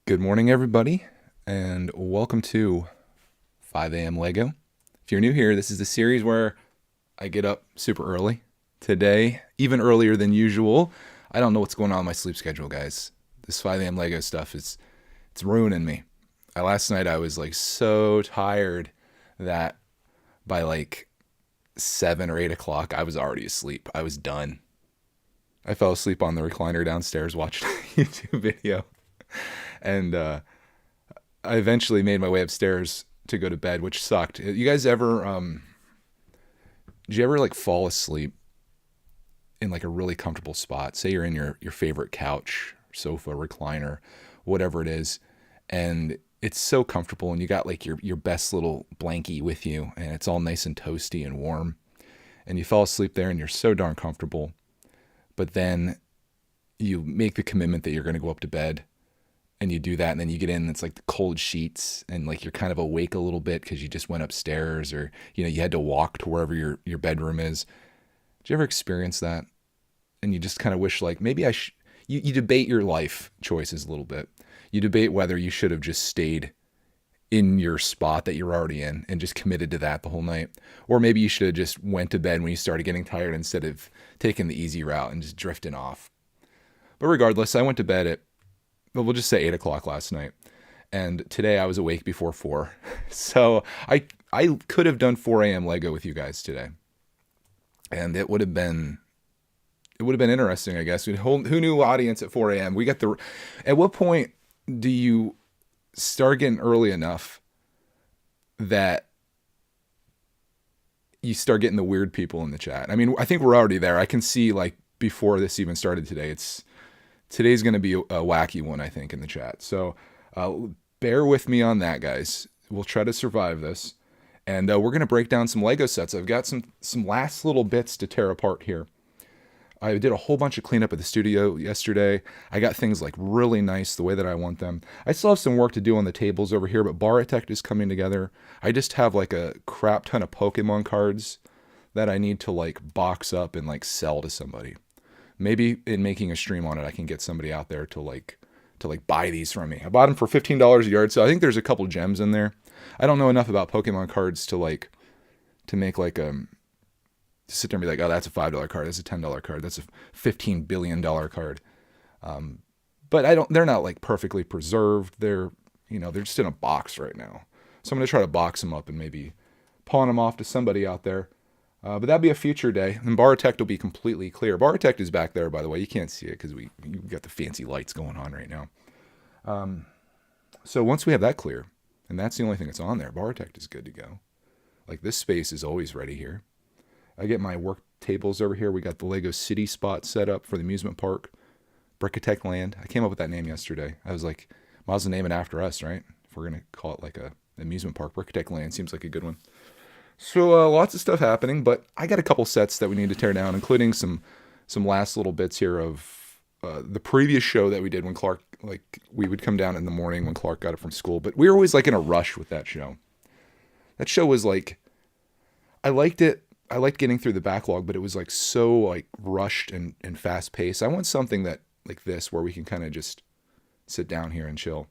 Good morning, everybody, and welcome to 5 a.m. Lego. If you're new here, this is the series where I get up super early. Today, even earlier than usual. I don't know what's going on with my sleep schedule, guys. This 5 a.m. Lego stuff it's ruining me. Last night I was like so tired that by like 7 or 8 o'clock I was already asleep. I was done. I fell asleep on the recliner downstairs watching a YouTube video. And I eventually made my way upstairs to go to bed, which sucked. You guys ever, did you ever like fall asleep in like a really comfortable spot? Say you're in your favorite couch, sofa, recliner, whatever it is, and it's so comfortable, and you got like your best little blankie with you, and it's all nice and toasty and warm, and you fall asleep there, and you're so darn comfortable, but then you make the commitment that you're going to go up to bed, and you do that, and then you get in, and it's like the cold sheets, and like you're kind of awake a little bit because you just went upstairs, or you had to walk to wherever your bedroom is. Did you ever experience that? And you just kind of wish like maybe you debate your life choices a little bit. You debate whether you should have just stayed in your spot that you're already in and just committed to that the whole night, or maybe you should have just went to bed when you started getting tired instead of taking the easy route and just drifting off. But regardless, I went to bed at, well, we'll just say 8 o'clock last night. And today I was awake before 4. So I could have done 4 a.m. Lego with you guys today. And it would have been interesting, I guess. Who knew audience at 4 a.m.? At what point do you start getting early enough that you start getting the weird people in the chat? I mean, I think we're already there. I can see like before this even started today, today's going to be a wacky one, I think, in the chat. So bear with me on that, guys. We'll try to survive this. And we're going to break down some Lego sets. I've got some last little bits to tear apart here. I did a whole bunch of cleanup at the studio yesterday. I got things like really nice the way that I want them. I still have some work to do on the tables over here, but brickitect is coming together. I just have like a crap ton of Pokemon cards that I need to like box up and like sell to somebody. Maybe in making a stream on it, I can get somebody out there to buy these from me. I bought them for $15 a yard, so I think there's a couple gems in there. I don't know enough about Pokemon cards to make like to sit there and be like, oh, that's a $5 card, that's a $10 card, that's a $15 billion card. But they're not like perfectly preserved. They're just in a box right now. So I'm gonna try to box them up and maybe pawn them off to somebody out there. But that'd be a future day. And brickitect will be completely clear. Brickitect is back there, by the way. You can't see it because we got the fancy lights going on right now. So once we have that clear, and that's the only thing that's on there, brickitect is good to go. Like this space is always ready here. I get my work tables over here. We got the Lego City spot set up for the amusement park. Brickitect Land. I came up with that name yesterday. I was like, might as well name it after us, right? If we're going to call it like a amusement park, Brickitect Land seems like a good one. So lots of stuff happening, but I got a couple sets that we need to tear down, including some last little bits here of the previous show that we did when Clark, like we would come down in the morning when Clark got it from school, but we were always like in a rush with that show. That show was like, I liked it. I liked getting through the backlog, but it was like so like rushed and fast paced. I want something that like this where we can kind of just sit down here and chill.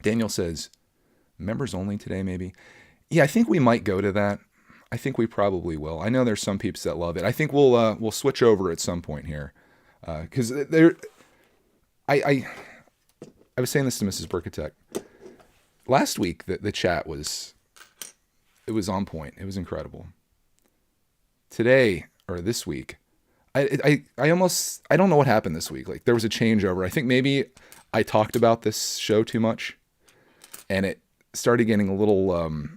Daniel says, members only today, maybe. Yeah, I think we might go to that. I think we probably will. I know there's some peeps that love it. I think we'll switch over at some point here, because I was saying this to Mrs. Brickitect last week. The chat was on point. It was incredible. Today or this week, I don't know what happened this week. Like there was a changeover. I think maybe I talked about this show too much, and it started getting a little.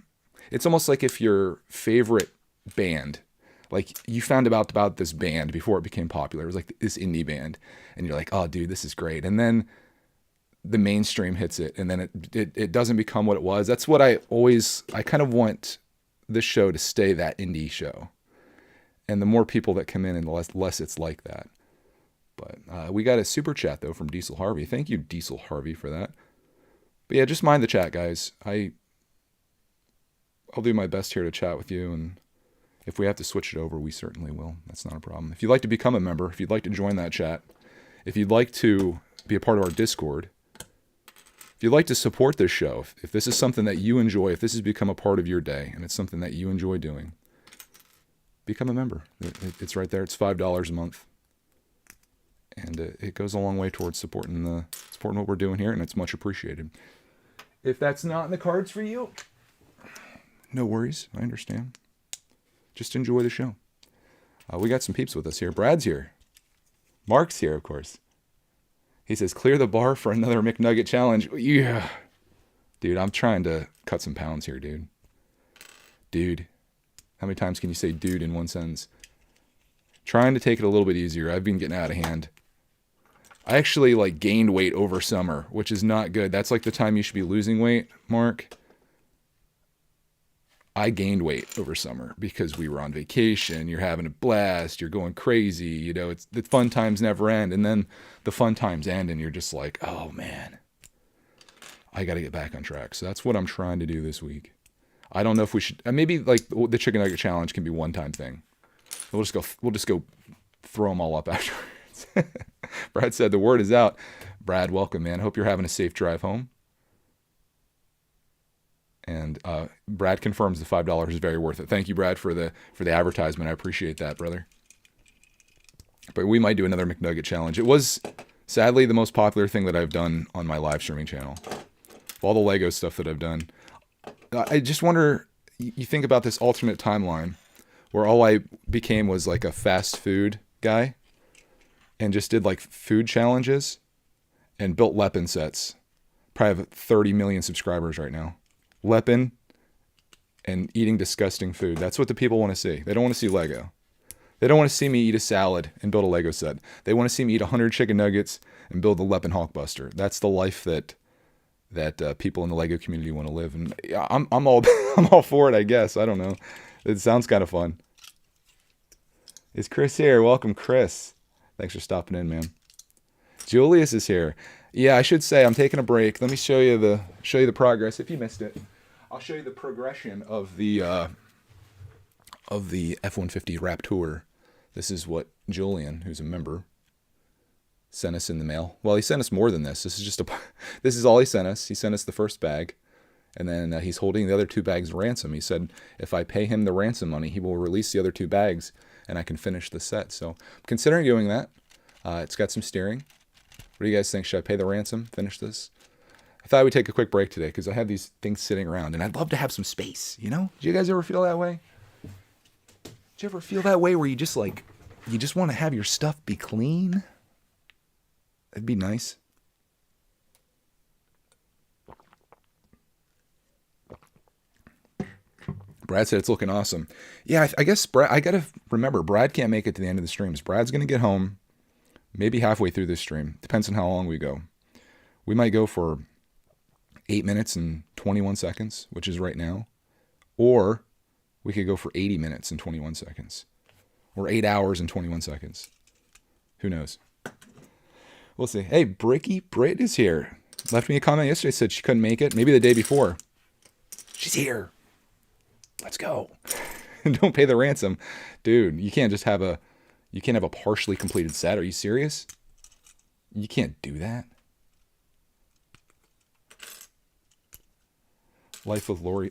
It's almost like if your favorite band, like you found about this band before it became popular. It was like this indie band, and you're like, oh, dude, this is great. And then the mainstream hits it, and then it doesn't become what it was. That's what I kind of want this show to stay that indie show. And the more people that come in, and the less it's like that. But we got a super chat, though, from Diesel Harvey. Thank you, Diesel Harvey, for that. But yeah, just mind the chat, guys. I'll do my best here to chat with you, and if we have to switch it over, we certainly will. That's not a problem. If you'd like to become a member, if you'd like to join that chat, if you'd like to be a part of our Discord, If you'd like to support this show, if this is something that you enjoy, if this has become a part of your day and it's something that you enjoy doing, become a member. It's right there. It's $5 a month. And it goes a long way towards supporting what we're doing here, and it's much appreciated. If that's not in the cards for you, no worries. I understand. Just enjoy the show. We got some peeps with us here. Brad's here. Mark's here, of course. He says, clear the bar for another McNugget challenge. Yeah. Dude, I'm trying to cut some pounds here, dude. Dude. How many times can you say dude in one sentence? Trying to take it a little bit easier. I've been getting out of hand. I actually gained weight over summer, which is not good. That's the time you should be losing weight, Mark. I gained weight over summer because we were on vacation. You're having a blast. You're going crazy. It's the fun times never end. And then the fun times end and you're just like, oh man, I got to get back on track. So that's what I'm trying to do this week. I don't know if we should, maybe the chicken nugget challenge can be one time thing. We'll just go throw them all up afterwards. Brad said the word is out. Brad, welcome, man. Hope you're having a safe drive home. And Brad confirms the $5 is very worth it. Thank you, Brad, for the advertisement. I appreciate that, brother. But we might do another McNugget challenge. It was sadly the most popular thing that I've done on my live streaming channel. Of all the Lego stuff that I've done. I just wonder, you think about this alternate timeline where all I became was a fast food guy and just did food challenges and built Lepin sets. Probably have 30 million subscribers right now. Lepin and eating disgusting food. That's what the people want to see. They don't want to see Lego. They don't want to see me eat a salad and build a Lego set. They want to see me eat 100 chicken nuggets and build the Lepin Hulkbuster. That's the life that people in the Lego community want to live. And I'm all for it, I guess. I don't know. It sounds kind of fun. Is Chris here? Welcome, Chris. Thanks for stopping in, man. Julius is here. Yeah, I should say I'm taking a break. Let me show you the progress. If you missed it, I'll show you the progression of the F-150 Raptor. This is what Julian, who's a member, sent us in the mail. Well, he sent us more than this. This is all he sent us. He sent us the first bag, and then he's holding the other 2 bags ransom. He said if I pay him the ransom money, he will release the other 2 bags, and I can finish the set. So I'm considering doing that. It's got some steering. What do you guys think? Should I pay the ransom? Finish this? I thought I would take a quick break today because I have these things sitting around, and I'd love to have some space. Do you guys ever feel that way? Do you ever feel that way where you just want to have your stuff be clean? It'd be nice. Brad said it's looking awesome. Yeah, I guess I got to remember, Brad can't make it to the end of the streams. Brad's going to get home maybe halfway through this stream. Depends on how long we go. We might go for 8 minutes and 21 seconds, which is right now. Or we could go for 80 minutes and 21 seconds. Or 8 hours and 21 seconds. Who knows? We'll see. Hey, Brit is here. Left me a comment yesterday, said she couldn't make it. Maybe the day before. She's here. Let's go. Don't pay the ransom. Dude, you can't have a partially completed set. Are you serious? You can't do that. Life with Lori.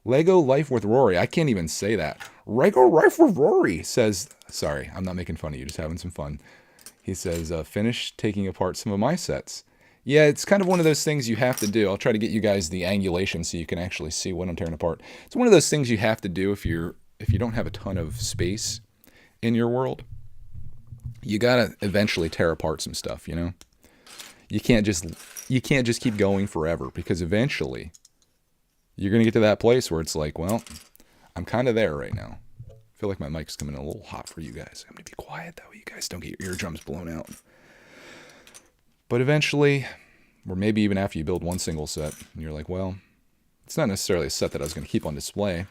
Lego Life with Rory. I can't even say that. Lego Life with Rory says, sorry, I'm not making fun of you, just having some fun. He says, finish taking apart some of my sets. Yeah, it's kind of one of those things you have to do. I'll try to get you guys the angulation so you can actually see what I'm tearing apart. It's one of those things you have to do if you don't have a ton of space in your world. You gotta eventually tear apart some stuff, You can't just keep going forever, because eventually you're gonna get to that place where it's like, well, I'm kind of there right now. I feel like my mic's coming in a little hot for you guys. I'm gonna be quiet that way you guys don't get your eardrums blown out. But eventually, or maybe even after you build one single set, and you're like, well, it's not necessarily a set that I was going to keep on display.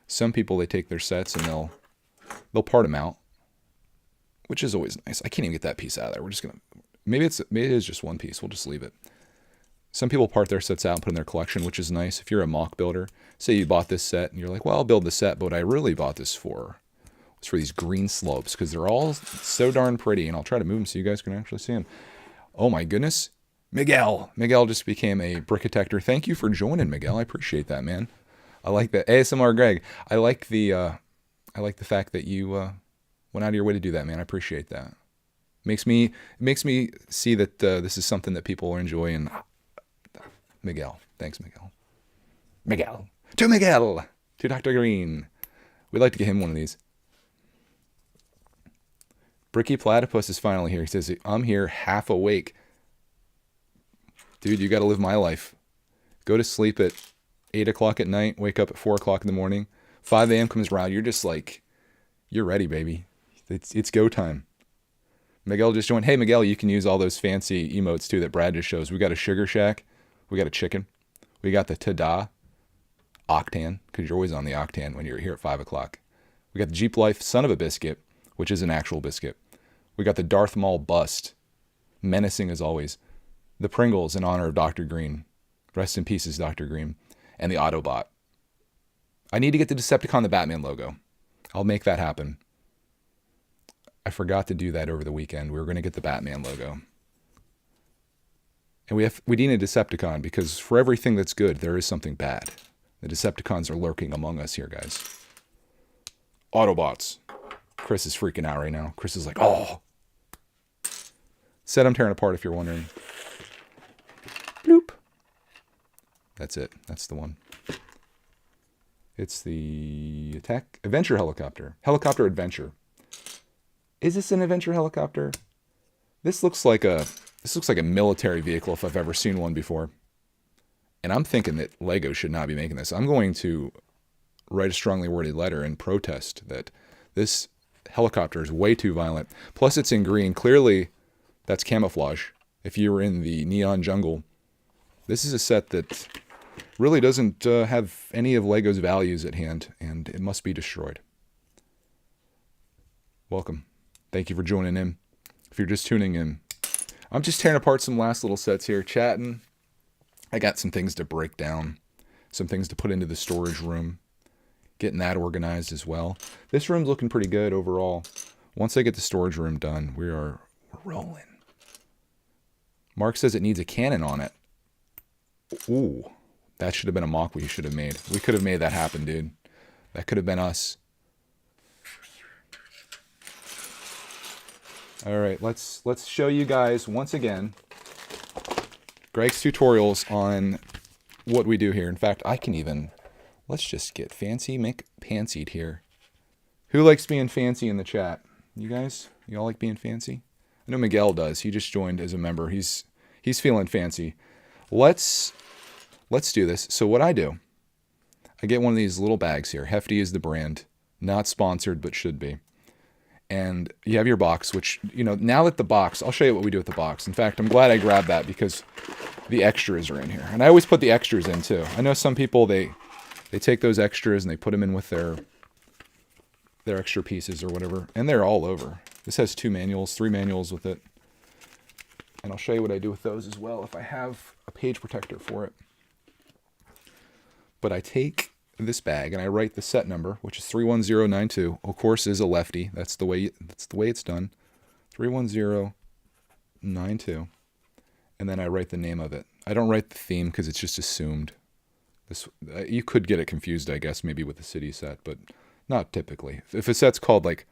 Some people, they take their sets and they'll part them out, which is always nice. I can't even get that piece out of there. We're just going to, maybe it is just one piece. We'll just leave it. Some people part their sets out and put in their collection, which is nice. If you're a mock builder, say you bought this set and you're like, well, I'll build the set, but what I really bought this for was for these green slopes, because they're all so darn pretty, and I'll try to move them so you guys can actually see them. Oh my goodness. Miguel. Miguel just became a brickitector. Thank you for joining, Miguel. I appreciate that, man. I like that. ASMR Greg. I like the fact that you went out of your way to do that, man. I appreciate that. It makes me see that this is something that people enjoy. And Miguel. Thanks, Miguel. Miguel. To Miguel. To Dr. Green. We'd like to get him one of these. Bricky Platypus is finally here. He says, I'm here half awake. Dude, you got to live my life. Go to sleep at 8 o'clock at night. Wake up at 4 o'clock in the morning. 5 a.m. comes around. You're just like, you're ready, baby. It's go time. Miguel just joined. Hey, Miguel, you can use all those fancy emotes, too, that Brad just shows. We got a Sugar Shack. We got a chicken. We got the Tada Octan, because you're always on the Octan when you're here at 5 o'clock. We got the Jeep Life Son of a Biscuit, which is an actual biscuit. We got the Darth Maul Bust, menacing as always. The Pringles in honor of Dr. Green. Rest in pieces, Dr. Green. And the Autobot. I need to get the Decepticon the Batman logo. I'll make that happen. I forgot to do that over the weekend. We were going to get the Batman logo. And we need a Decepticon because for everything that's good, there is something bad. The Decepticons are lurking among us here, guys. Autobots. Chris is freaking out right now. Chris is like, oh. Said I'm tearing apart if you're wondering. Bloop. That's it. That's the one. It's the attack adventure helicopter. Helicopter adventure. Is this an adventure helicopter? This looks like a military vehicle if I've ever seen one before. And I'm thinking that Lego should not be making this. I'm going to write a strongly worded letter and protest that this helicopter is way too violent. Plus it's in green. Clearly that's camouflage. If you were in the neon jungle, this is a set that really doesn't have any of Lego's values at hand, and it must be destroyed. Welcome. Thank you for joining in. If you're just tuning in, I'm just tearing apart some last little sets here, chatting. I got some things to break down, some things to put into the storage room, getting that organized as well. This room's looking pretty good overall. Once I get the storage room done, we're rolling. Mark says it needs a cannon on it. Ooh, that should have been a mock we should have made. We could have made that happen, dude. That could have been us. All right, let's show you guys once again Greg's tutorials on what we do here. In fact, let's just get fancy, make pantsied here. Who likes being fancy in the chat? You guys? You all like being fancy? I know Miguel does. He just joined as a member. He's feeling fancy. Let's do this. So what I do, I get one of these little bags here. Hefty is the brand. Not sponsored, but should be. And you have your box, which, now that the box, I'll show you what we do with the box. In fact, I'm glad I grabbed that because the extras are in here. And I always put the extras in too. I know some people, they take those extras and they put them in with their extra pieces or whatever. And they're all over. This has 3 manuals with it. And I'll show you what I do with those as well if I have a page protector for it. But I take this bag and I write the set number, which is 31092. Of course, is a lefty. That's the way it's done. 31092. And then I write the name of it. I don't write the theme because it's just assumed. You could get it confused, I guess, maybe with the city set, but not typically. If a set's called like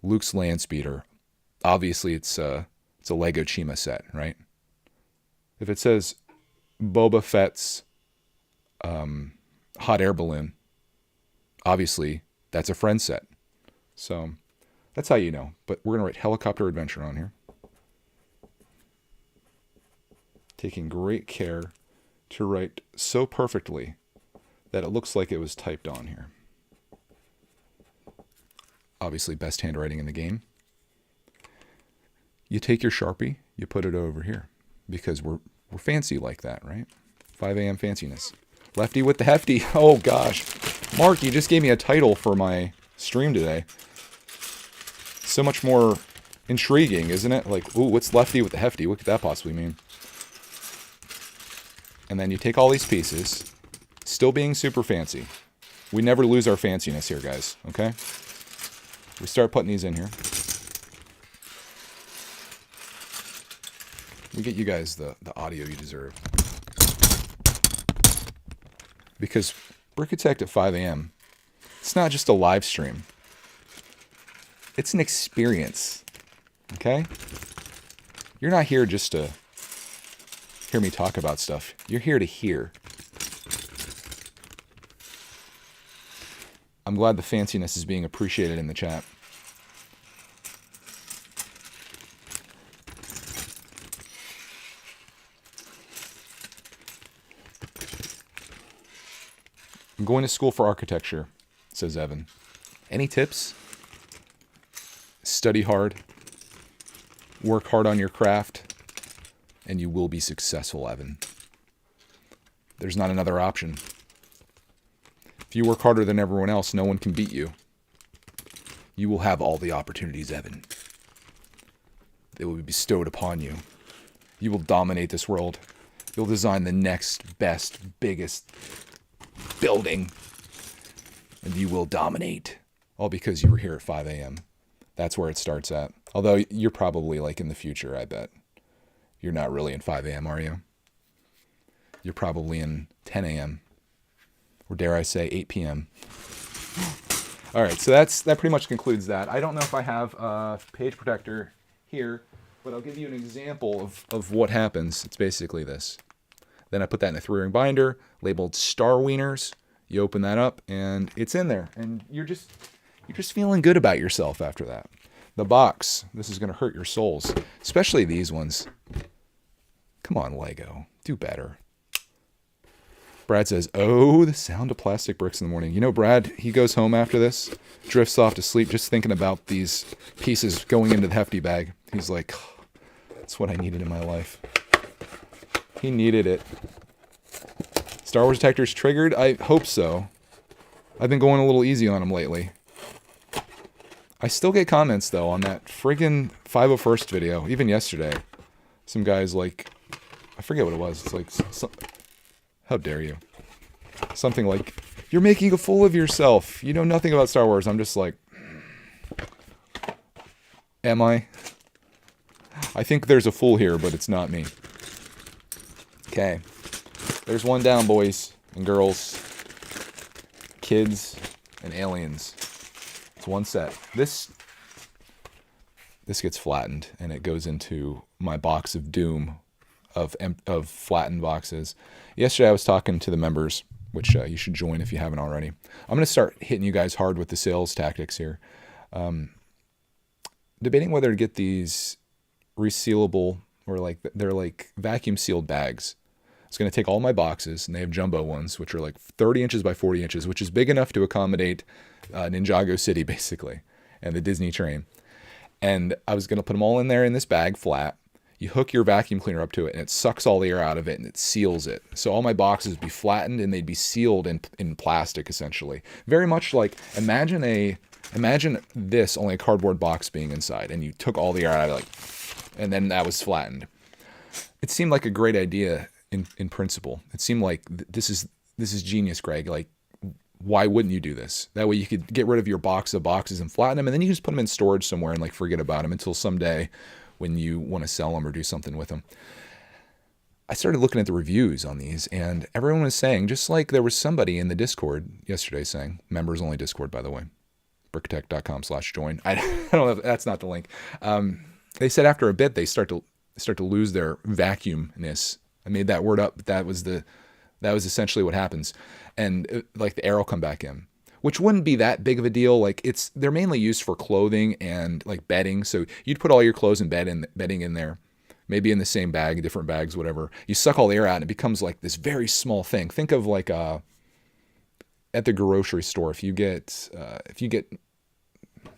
Luke's Landspeeder, obviously it's a Lego Chima set, right? If it says Boba Fett's hot air balloon, obviously that's a friend set. So that's how you know. But we're going to write helicopter adventure on here. Taking great care to write so perfectly that it looks like it was typed on here. Obviously best handwriting in the game. You take your Sharpie, you put it over here because we're fancy like that, right? 5 a.m. fanciness. Lefty with the hefty. Oh gosh. Mark, you just gave me a title for my stream today. So much more intriguing, isn't it? Like, ooh, what's lefty with the hefty? What could that possibly mean? And then you take all these pieces, still being super fancy. We never lose our fanciness here, guys, okay? We start putting these in here. We get you guys the audio you deserve. Because brickitect at 5 a.m., it's not just a live stream. It's an experience. Okay? You're not here just to hear me talk about stuff. You're here to hear. I'm glad the fanciness is being appreciated in the chat. I'm going to school for architecture, says Evan. Any tips? Study hard. Work hard on your craft. And you will be successful, Evan. There's not another option. If you work harder than everyone else, no one can beat you. You will have all the opportunities, Evan. They will be bestowed upon you. You will dominate this world. You'll design the next best, biggest building. And you will dominate. All because you were here at 5 a.m. That's where it starts at. Although you're probably like in the future, I bet. You're not really in 5 a.m., are you? You're probably in 10 a.m. Or dare I say 8 p.m. All right, so that pretty much concludes that. I don't know if I have a page protector here, but I'll give you an example of what happens. It's basically this. Then I put that in a 3-ring binder labeled Star Wieners. You open that up and it's in there, and you're just feeling good about yourself after that. The box, this is going to hurt your souls, especially these ones. Come on, Lego, do better. Brad says, oh, the sound of plastic bricks in the morning. You know, Brad, he goes home after this, drifts off to sleep just thinking about these pieces going into the hefty bag. He's like, oh, that's what I needed in my life. He needed it. Star Wars detectors triggered? I hope so. I've been going a little easy on them lately. I still get comments, though, on that friggin' 501st video, even yesterday. Some guys like, I forget what it was. It's like, how dare you? Something like, you're making a fool of yourself. You know nothing about Star Wars. I'm just like, am I? I think there's a fool here, but it's not me. Okay. There's one down, boys and girls. Kids and aliens. It's one set. This gets flattened, and it goes into my box of doom of flattened boxes. Yesterday I was talking to the members, which you should join if you haven't already. I'm going to start hitting you guys hard with the sales tactics here. Debating whether to get these resealable, or like they're like vacuum sealed bags. It's going to take all my boxes, and they have jumbo ones, which are like 30 inches by 40 inches, which is big enough to accommodate Ninjago City, basically, and the Disney train. And I was going to put them all in there in this bag flat. You hook your vacuum cleaner up to it, and it sucks all the air out of it, and it seals it. So all my boxes would be flattened, and they'd be sealed in plastic, essentially. Very much like, imagine this, only a cardboard box being inside, and you took all the air out of it, and then that was flattened. It seemed like a great idea in principle. It seemed like this is genius, Greg. Like, why wouldn't you do this? That way you could get rid of your box of boxes and flatten them, and then you just put them in storage somewhere and like forget about them until someday when you want to sell them or do something with them. I started looking at the reviews on these, and everyone was saying, just like there was somebody in the Discord yesterday saying, members only Discord, by the way, brickitect.com/join. I don't know if that's not the link. They said after a bit they start to lose their vacuumness. I made that word up, but that was essentially what happens. And like the air will come back in, which wouldn't be that big of a deal. Like they're mainly used for clothing and like bedding. So you'd put all your clothes and bedding in there, maybe in the same bag, different bags, whatever. You suck all the air out and it becomes like this very small thing. Think of like at the grocery store, if you get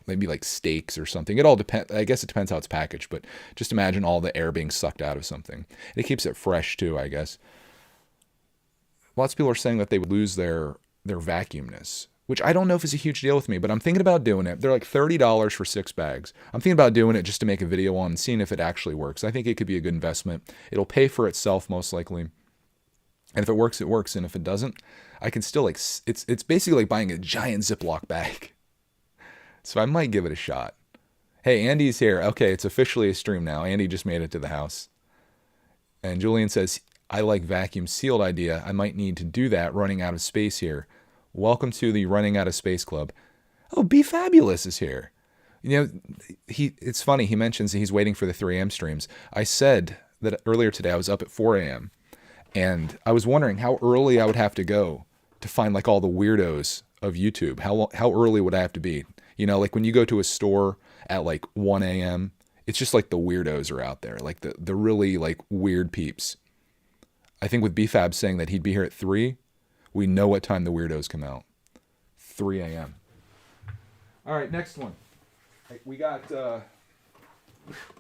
maybe like steaks or something. It all depends. I guess it depends how it's packaged, but just imagine all the air being sucked out of something. And it keeps it fresh too, I guess. Lots of people are saying that they would lose their vacuumness, which I don't know if it's a huge deal with me, but I'm thinking about doing it. They're like $30 for 6 bags. I'm thinking about doing it just to make a video on and seeing if it actually works. I think it could be a good investment. It'll pay for itself most likely. And if it works, it works. And if it doesn't, I can still like, it's basically like buying a giant Ziploc bag. So I might give it a shot. Hey, Andy's here. Okay, it's officially a stream now. Andy just made it to the house. And Julian says, I like vacuum sealed idea. I might need to do that running out of space here. Welcome to the Running Out of Space Club. Oh, Be Fabulous is here. You know, it's funny. He mentions he's waiting for the 3 a.m. streams. I said that earlier today I was up at 4 a.m. and I was wondering how early I would have to go to find like all the weirdos of YouTube. How early would I have to be? You know, like when you go to a store at like 1 a.m., it's just like the weirdos are out there, like the really like weird peeps. I think with BFAB saying that he'd be here at 3, we know what time the weirdos come out. 3 a.m. All right, next one. We got,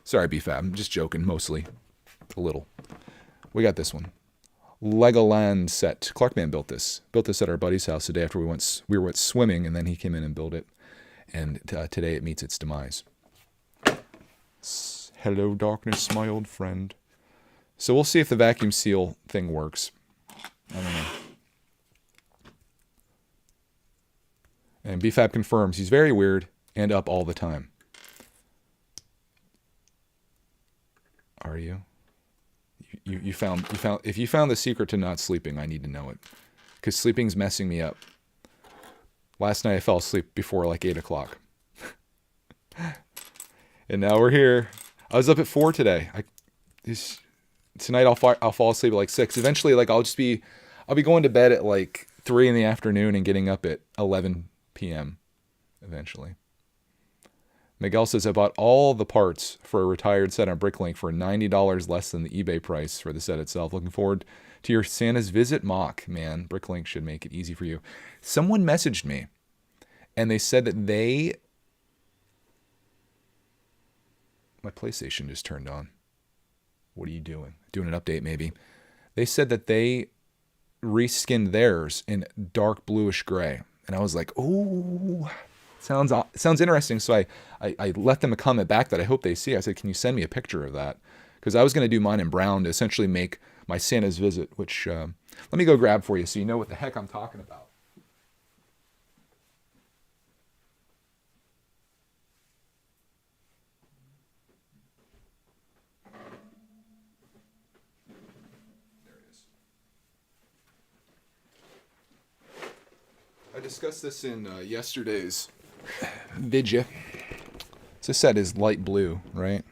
sorry, BFAB, I'm just joking, mostly. A little. We got this one. Legoland set. Clarkman built this. Built this at our buddy's house the day after we went swimming, and then he came in and built it. And today it meets its demise. Hello, darkness, my old friend. So we'll see if the vacuum seal thing works. I don't know. And BFAB confirms he's very weird and up all the time. Are you? You found if you found the secret to not sleeping, I need to know it. Because sleeping's messing me up. Last night I fell asleep before like 8 o'clock. And now we're here. I was up at 4 today. Tonight I'll fall asleep at like 6. Eventually, like I'll be going to bed at like 3 in the afternoon and getting up at 11 p.m. eventually. Miguel says, I bought all the parts for a retired set on Bricklink for $90 less than the eBay price for the set itself. Looking forward to your Santa's visit, Mock. Man, Bricklink should make it easy for you. Someone messaged me, and they said that my PlayStation just turned on. What are you doing? Doing an update, maybe. They said that they reskinned theirs in dark bluish gray. And I was like, ooh, sounds interesting. So I left them a comment back that I hope they see. I said, can you send me a picture of that? Because I was going to do mine in brown to essentially make my Santa's visit, which let me go grab for you so you know what the heck I'm talking about. I discussed this in yesterday's video. This set is light blue, right?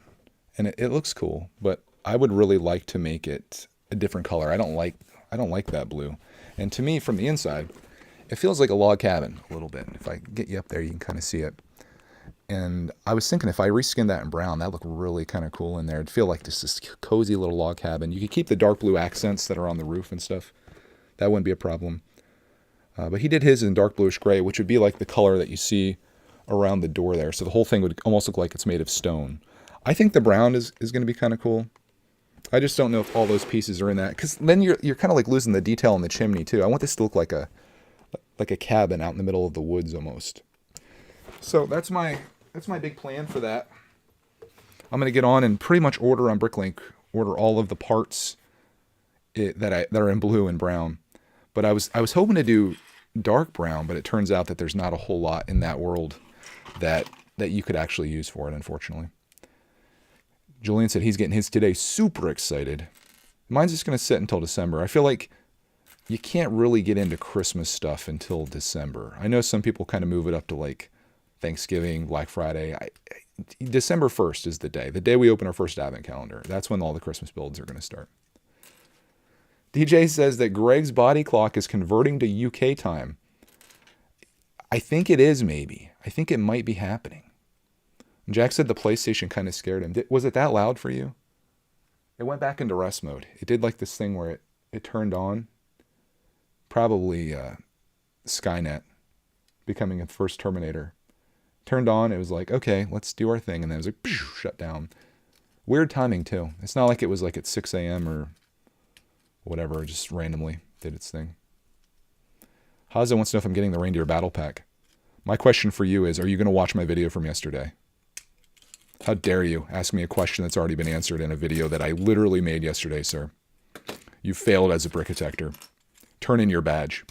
And it looks cool, but I would really like to make it a different color. I don't like that blue. And to me, from the inside, it feels like a log cabin a little bit. If I get you up there, you can kind of see it. And I was thinking if I reskinned that in brown, that'd look really kind of cool in there. It'd feel like this cozy little log cabin. You could keep the dark blue accents that are on the roof and stuff. That wouldn't be a problem. But he did his in dark bluish gray, which would be like the color that you see around the door there. So the whole thing would almost look like it's made of stone. I think the brown is going to be kind of cool. I just don't know if all those pieces are in that. Because then you're kind of like losing the detail in the chimney too. I want this to look like a cabin out in the middle of the woods almost. So that's my big plan for that. I'm going to get on and pretty much order on Bricklink, order all of the parts that are in blue and brown. But I was hoping to do dark brown, but it turns out that there's not a whole lot in that world that you could actually use for it, unfortunately. Julian said he's getting his today. Super excited. Mine's just going to sit until December. I feel like you can't really get into Christmas stuff until December. I know some people kind of move it up to like Thanksgiving, Black Friday. December 1st is the day we open our first advent calendar. That's when all the Christmas builds are going to start. DJ says that Greg's body clock is converting to UK time. I think it is, maybe. I think it might be happening. And Jack said the PlayStation kind of scared him. Was it that loud for you? It went back into rest mode. It did like this thing where it turned on. Probably Skynet becoming the first Terminator. Turned on, it was like, okay, let's do our thing. And then it was like, shut down. Weird timing, too. It's not like it was like at 6 a.m. or whatever, just randomly did its thing. Haza wants to know if I'm getting the reindeer battle pack. My question for you is, are you going to watch my video from yesterday? How dare you ask me a question that's already been answered in a video that I literally made yesterday, sir. You failed as a brickitector. Turn in your badge.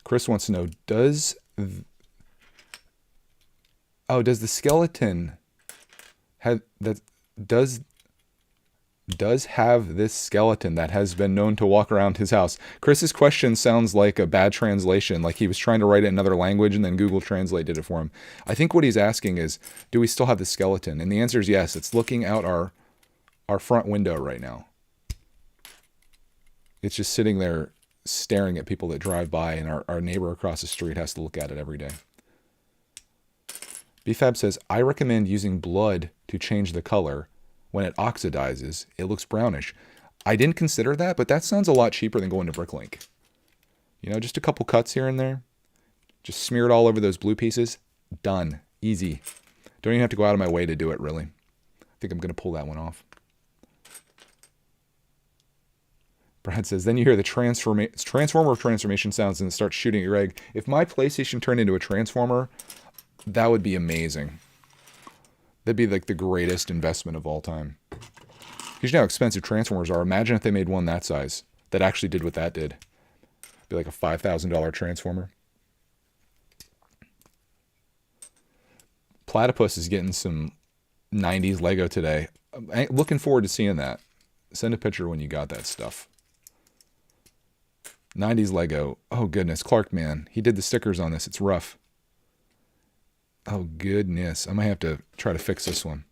Chris wants to know, does the skeleton have that? Does does have this skeleton that has been known to walk around his house. Chris's question sounds like a bad translation, like he was trying to write it in another language and then Google Translate did it for him. I think what he's asking is, do we still have the skeleton? And the answer is yes. It's looking out our front window right now. It's just sitting there staring at people that drive by, and our neighbor across the street has to look at it every day. BFAB says, I recommend using blood to change the color. When it oxidizes, it looks brownish. I didn't consider that, but that sounds a lot cheaper than going to Bricklink. You know, just a couple cuts here and there. Just smear it all over those blue pieces. Done. Easy. Don't even have to go out of my way to do it, really. I think I'm going to pull that one off. Brad says, then you hear the transformer transformation sounds and it starts shooting your egg. If my PlayStation turned into a transformer, that would be amazing. That'd be like the greatest investment of all time. Because you know how expensive transformers are. Imagine if they made one that size that actually did what that did. It'd be like a $5,000 transformer. Platypus is getting some 90s Lego today. I'm looking forward to seeing that. Send a picture when you got that stuff. 90s Lego. Oh, goodness. Clark, man. He did the stickers on this. It's rough. Oh, goodness. I might have to try to fix this one.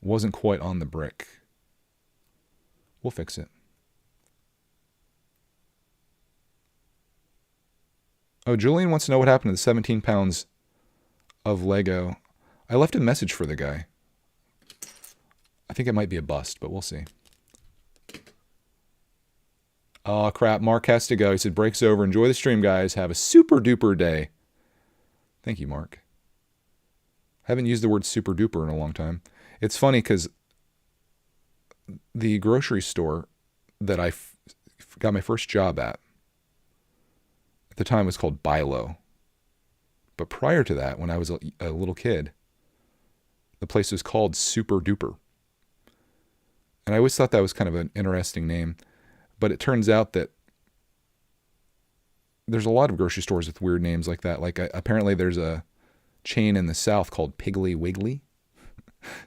Wasn't quite on the brick. We'll fix it. Oh, Julian wants to know what happened to the 17 pounds of Lego. I left a message for the guy. I think it might be a bust, but we'll see. Oh, crap. Mark has to go. He said, break's over. Enjoy the stream, guys. Have a super duper day. Thank you, Mark. I haven't used the word super duper in a long time. It's funny because the grocery store that I got my first job at the time was called Bilo. But prior to that, when I was a little kid, the place was called Super Duper. And I always thought that was kind of an interesting name. But it turns out that there's a lot of grocery stores with weird names like that. Like apparently there's a chain in the South called Piggly Wiggly.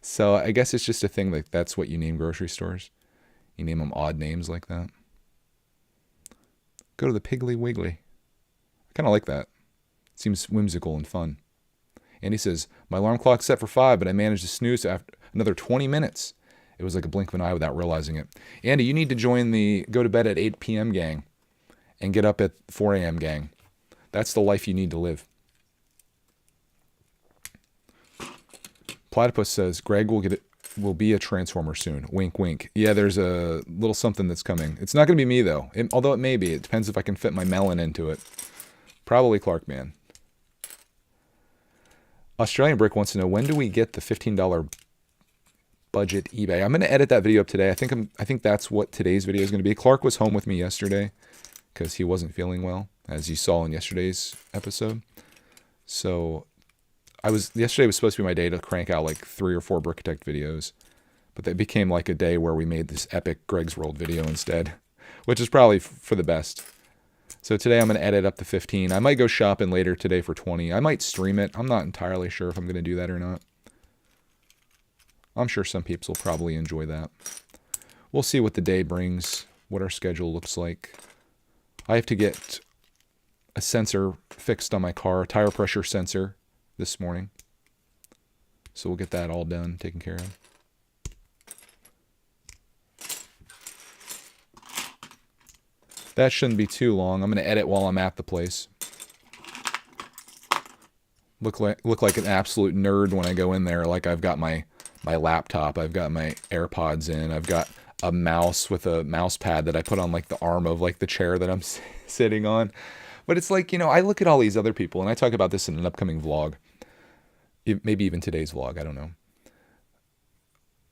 So I guess it's just a thing like that's what you name grocery stores. You name them odd names like that. Go to the Piggly Wiggly. I kind of like that. It seems whimsical and fun. Andy says, my alarm clock's set for 5, but I managed to snooze after another 20 minutes. It was like a blink of an eye without realizing it. Andy, you need to join the go to bed at 8 p.m. gang and get up at 4 a.m. gang. That's the life you need to live. Platypus says, Greg will be a transformer soon. Wink, wink. Yeah, there's a little something that's coming. It's not going to be me, though. Although it may be. It depends if I can fit my melon into it. Probably Clark, man. Australian Brick wants to know, when do we get the $15 budget eBay? I'm going to edit that video up today. I think that's what today's video is going to be. Clark was home with me yesterday because he wasn't feeling well, as you saw in yesterday's episode. So yesterday was supposed to be my day to crank out like 3 or 4 brickitect videos, but that became like a day where we made this epic Greg's World video instead, which is probably for the best. So today I'm going to edit up to 15. I might go shopping later today for 20. I might stream it. I'm not entirely sure if I'm going to do that or not. I'm sure some people will probably enjoy that. We'll see what the day brings, what our schedule looks like. I have to get a sensor fixed on my car, a tire pressure sensor, this morning. So we'll get that all done, taken care of. That shouldn't be too long. I'm going to edit while I'm at the place. Look like an absolute nerd when I go in there. Like I've got my laptop, I've got my AirPods in, I've got a mouse with a mouse pad that I put on like the arm of like the chair that I'm sitting on. But it's like, you know, I look at all these other people, and I talk about this in an upcoming vlog. Maybe even today's vlog, I don't know.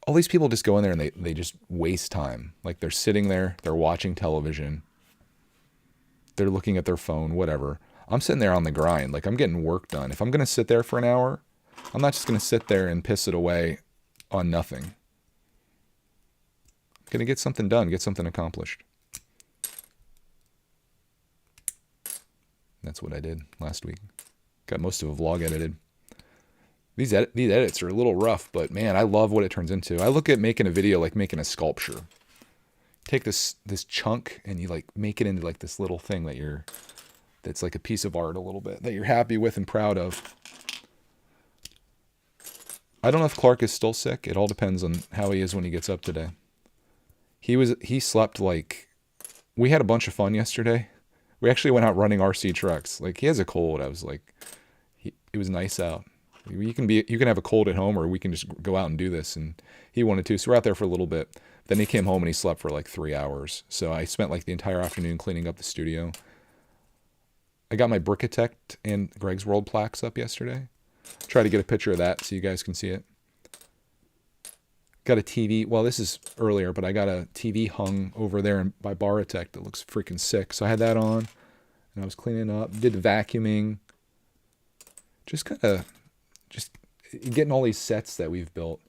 All these people just go in there and they just waste time. Like they're sitting there, they're watching television, they're looking at their phone, whatever. I'm sitting there on the grind, like I'm getting work done. If I'm going to sit there for an hour, I'm not just going to sit there and piss it away on nothing. I'm going to get something done, get something accomplished. That's what I did last week. Got most of a vlog edited. These edits are a little rough, but man, I love what it turns into. I look at making a video like making a sculpture. Take this chunk and you like make it into like this little thing that's like a piece of art a little bit that you're happy with and proud of. I don't know if Clark is still sick. It all depends on how he is when he gets up today. He slept like, we had a bunch of fun yesterday. We actually went out running RC trucks. Like, he has a cold. I was like, it was nice out. You can have a cold at home, or we can just go out and do this. And he wanted to, so we're out there for a little bit. Then he came home and he slept for like 3 hours. So I spent like the entire afternoon cleaning up the studio. I got my brickitect and Greg's World plaques up yesterday. Try to get a picture of that so you guys can see it. Got a TV. Well, this is earlier, but I got a TV hung over there by Baratech that looks freaking sick. So I had that on, and I was cleaning up. Did vacuuming. Just getting all these sets that we've built.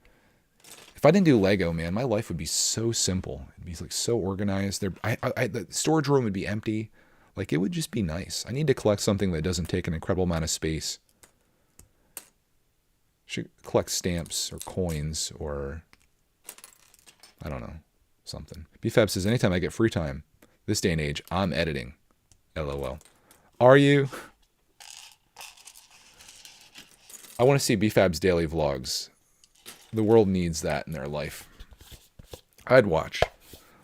If I didn't do Lego, man, my life would be so simple. It'd be like so organized. The storage room would be empty. Like, it would just be nice. I need to collect something that doesn't take an incredible amount of space. Should collect stamps or coins or, I don't know, something. BFAB says, anytime I get free time, this day and age, I'm editing. LOL. Are you? I want to see BFAB's daily vlogs. The world needs that in their life. I'd watch.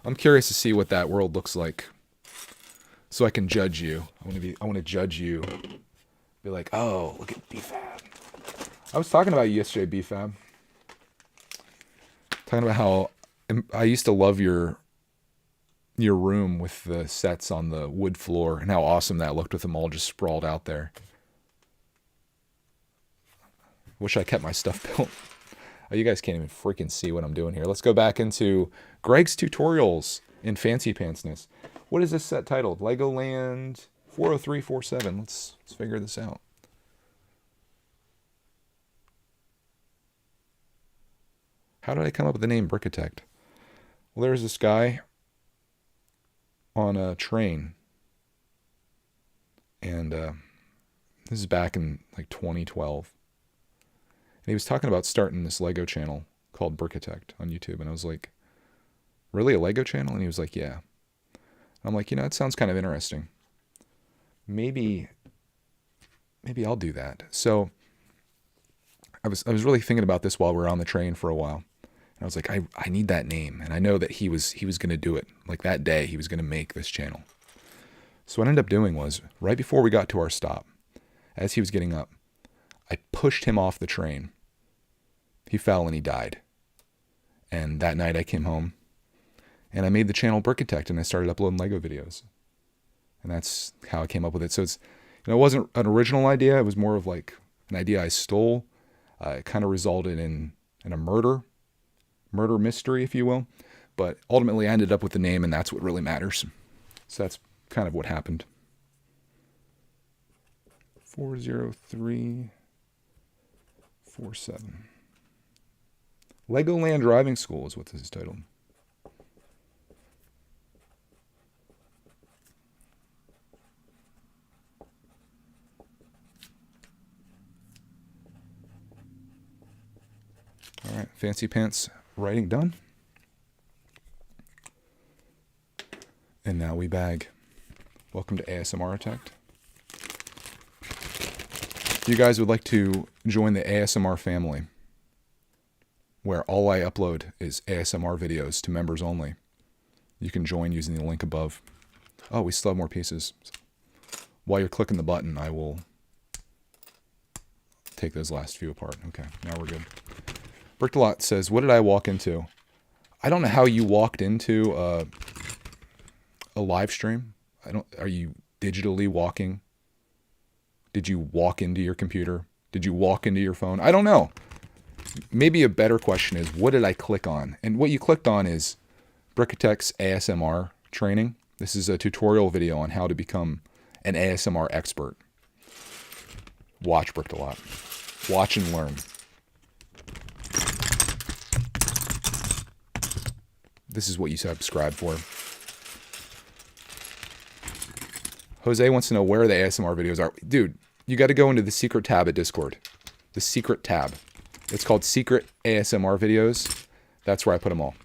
I'm curious to see what that world looks like, so I can judge you. I want to judge you. Be like, oh, look at BFAB. I was talking about you yesterday, BFAB. Talking about how I used to love your room with the sets on the wood floor and how awesome that looked with them all just sprawled out there. Wish I kept my stuff built. Oh, you guys can't even freaking see what I'm doing here. Let's go back into Greg's tutorials in Fancy Pantsness. What is this set titled? Legoland 40347. Let's figure this out. How did I come up with the name brickitect? Well, there's this guy on a train. And this is back in like 2012. And he was talking about starting this Lego channel called Brickitect on YouTube. And I was like, really, a Lego channel? And he was like, yeah. I'm like, it sounds kind of interesting. Maybe I'll do that. So I was really thinking about this while we were on the train for a while. And I was like, I need that name. And I know that he was going to do it. Like that day, he was going to make this channel. So what I ended up doing was, right before we got to our stop, as he was getting up, I pushed him off the train. He fell and he died. And that night I came home and I made the channel Brickitect and I started uploading Lego videos. And that's how I came up with it. So it wasn't an original idea. It was more of like an idea I stole. It kind of resulted in a murder mystery, if you will. But ultimately I ended up with the name, and that's what really matters. So that's kind of what happened. 40347. Legoland Driving School is what this is titled. All right, Fancy Pants writing done. And now we bag. Welcome to ASMR Architect. If you guys would like to join the ASMR family, where all I upload is ASMR videos to members only, you can join using the link above. Oh, we still have more pieces. While you're clicking the button, I will take those last few apart. Okay, now we're good. Brickdalot says, what did I walk into? I don't know how you walked into a live stream. Are you digitally walking? Did you walk into your computer? Did you walk into your phone? I don't know. Maybe a better question is, what did I click on? And what you clicked on is Brickitect's ASMR training. This is a tutorial video on how to become an ASMR expert. Watch Brickdalot. Watch and learn. This is what you subscribe for. Jose wants to know where the ASMR videos are. Dude, you got to go into the secret tab at Discord. the secret tab. It's called Secret ASMR Videos. That's where I put them all.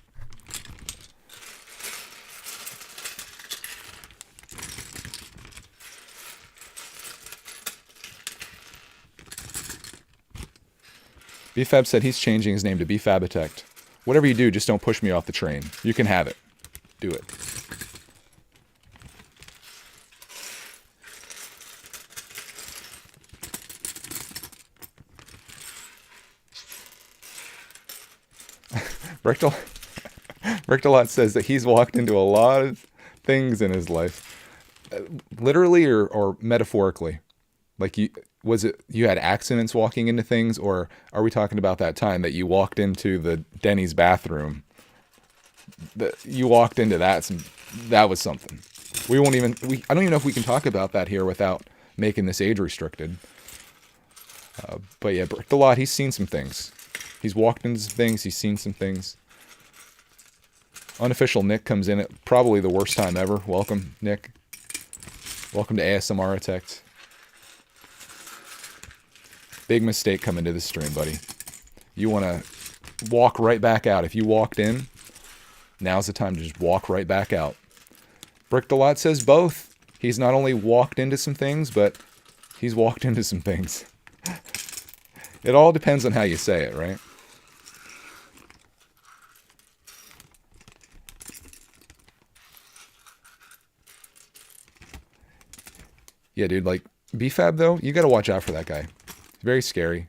BFab said he's changing his name to brickitect. Whatever you do, just don't push me off the train. You can have it. Do it. Bricktalot says that he's walked into a lot of things in his life, literally or metaphorically. Like, you had accidents walking into things, or are we talking about that time that you walked into the Denny's bathroom? You walked into that. That was something. I don't even know if we can talk about that here without making this age restricted. But yeah, Bricktalot, he's seen some things. He's walked into some things. He's seen some things. Unofficial Nick comes in at probably the worst time ever. Welcome, Nick. Welcome to ASMR Architect. Big mistake coming to the stream, buddy. You want to walk right back out. If you walked in, now's the time to just walk right back out. Bricktalot says both. He's not only walked into some things, but he's walked into some things. It all depends on how you say it, right? Yeah, dude, like, BFab, though, you gotta watch out for that guy. He's very scary.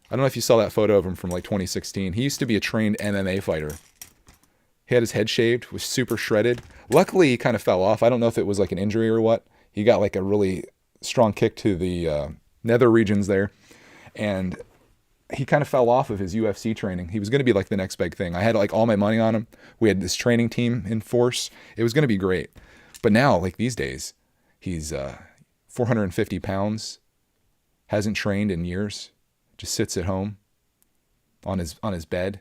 I don't know if you saw that photo of him from, like, 2016. He used to be a trained MMA fighter. He had his head shaved, was super shredded. Luckily, he kind of fell off. I don't know if it was, like, an injury or what. He got, like, a really strong kick to the nether regions there. And he kind of fell off of his UFC training. He was going to be, like, the next big thing. I had, like, all my money on him. We had this training team in force. It was going to be great. But now, like, these days, he's 450 pounds, hasn't trained in years, just sits at home on his bed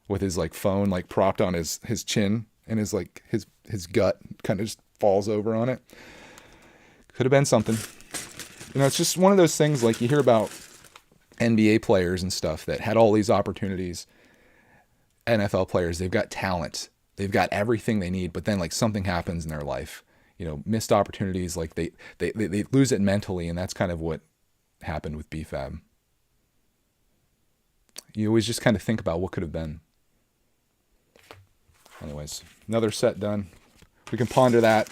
with his like phone like propped on his chin, and his like his gut kind of just falls over on it. Could have been something. You know, it's just one of those things, like you hear about NBA players and stuff that had all these opportunities. NFL players, they've got talent, they've got everything they need, but then like something happens in their life. You know, missed opportunities, like they lose it mentally, and that's kind of what happened with BFab. You always just kind of think about what could have been. Anyways, another set done. We can ponder that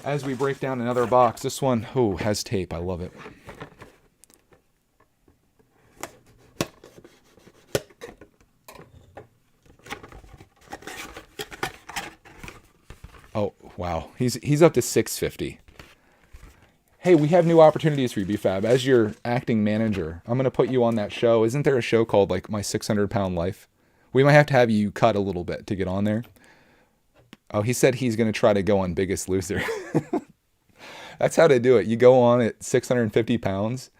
as we break down another box. This one, has tape. I love it. Oh, wow. He's up to 650. Hey, we have new opportunities for you, BFab. As your acting manager, I'm going to put you on that show. Isn't there a show called, like, My 600-Pound Life? We might have to have you cut a little bit to get on there. Oh, he said he's going to try to go on Biggest Loser. That's how to do it. You go on at 650 pounds.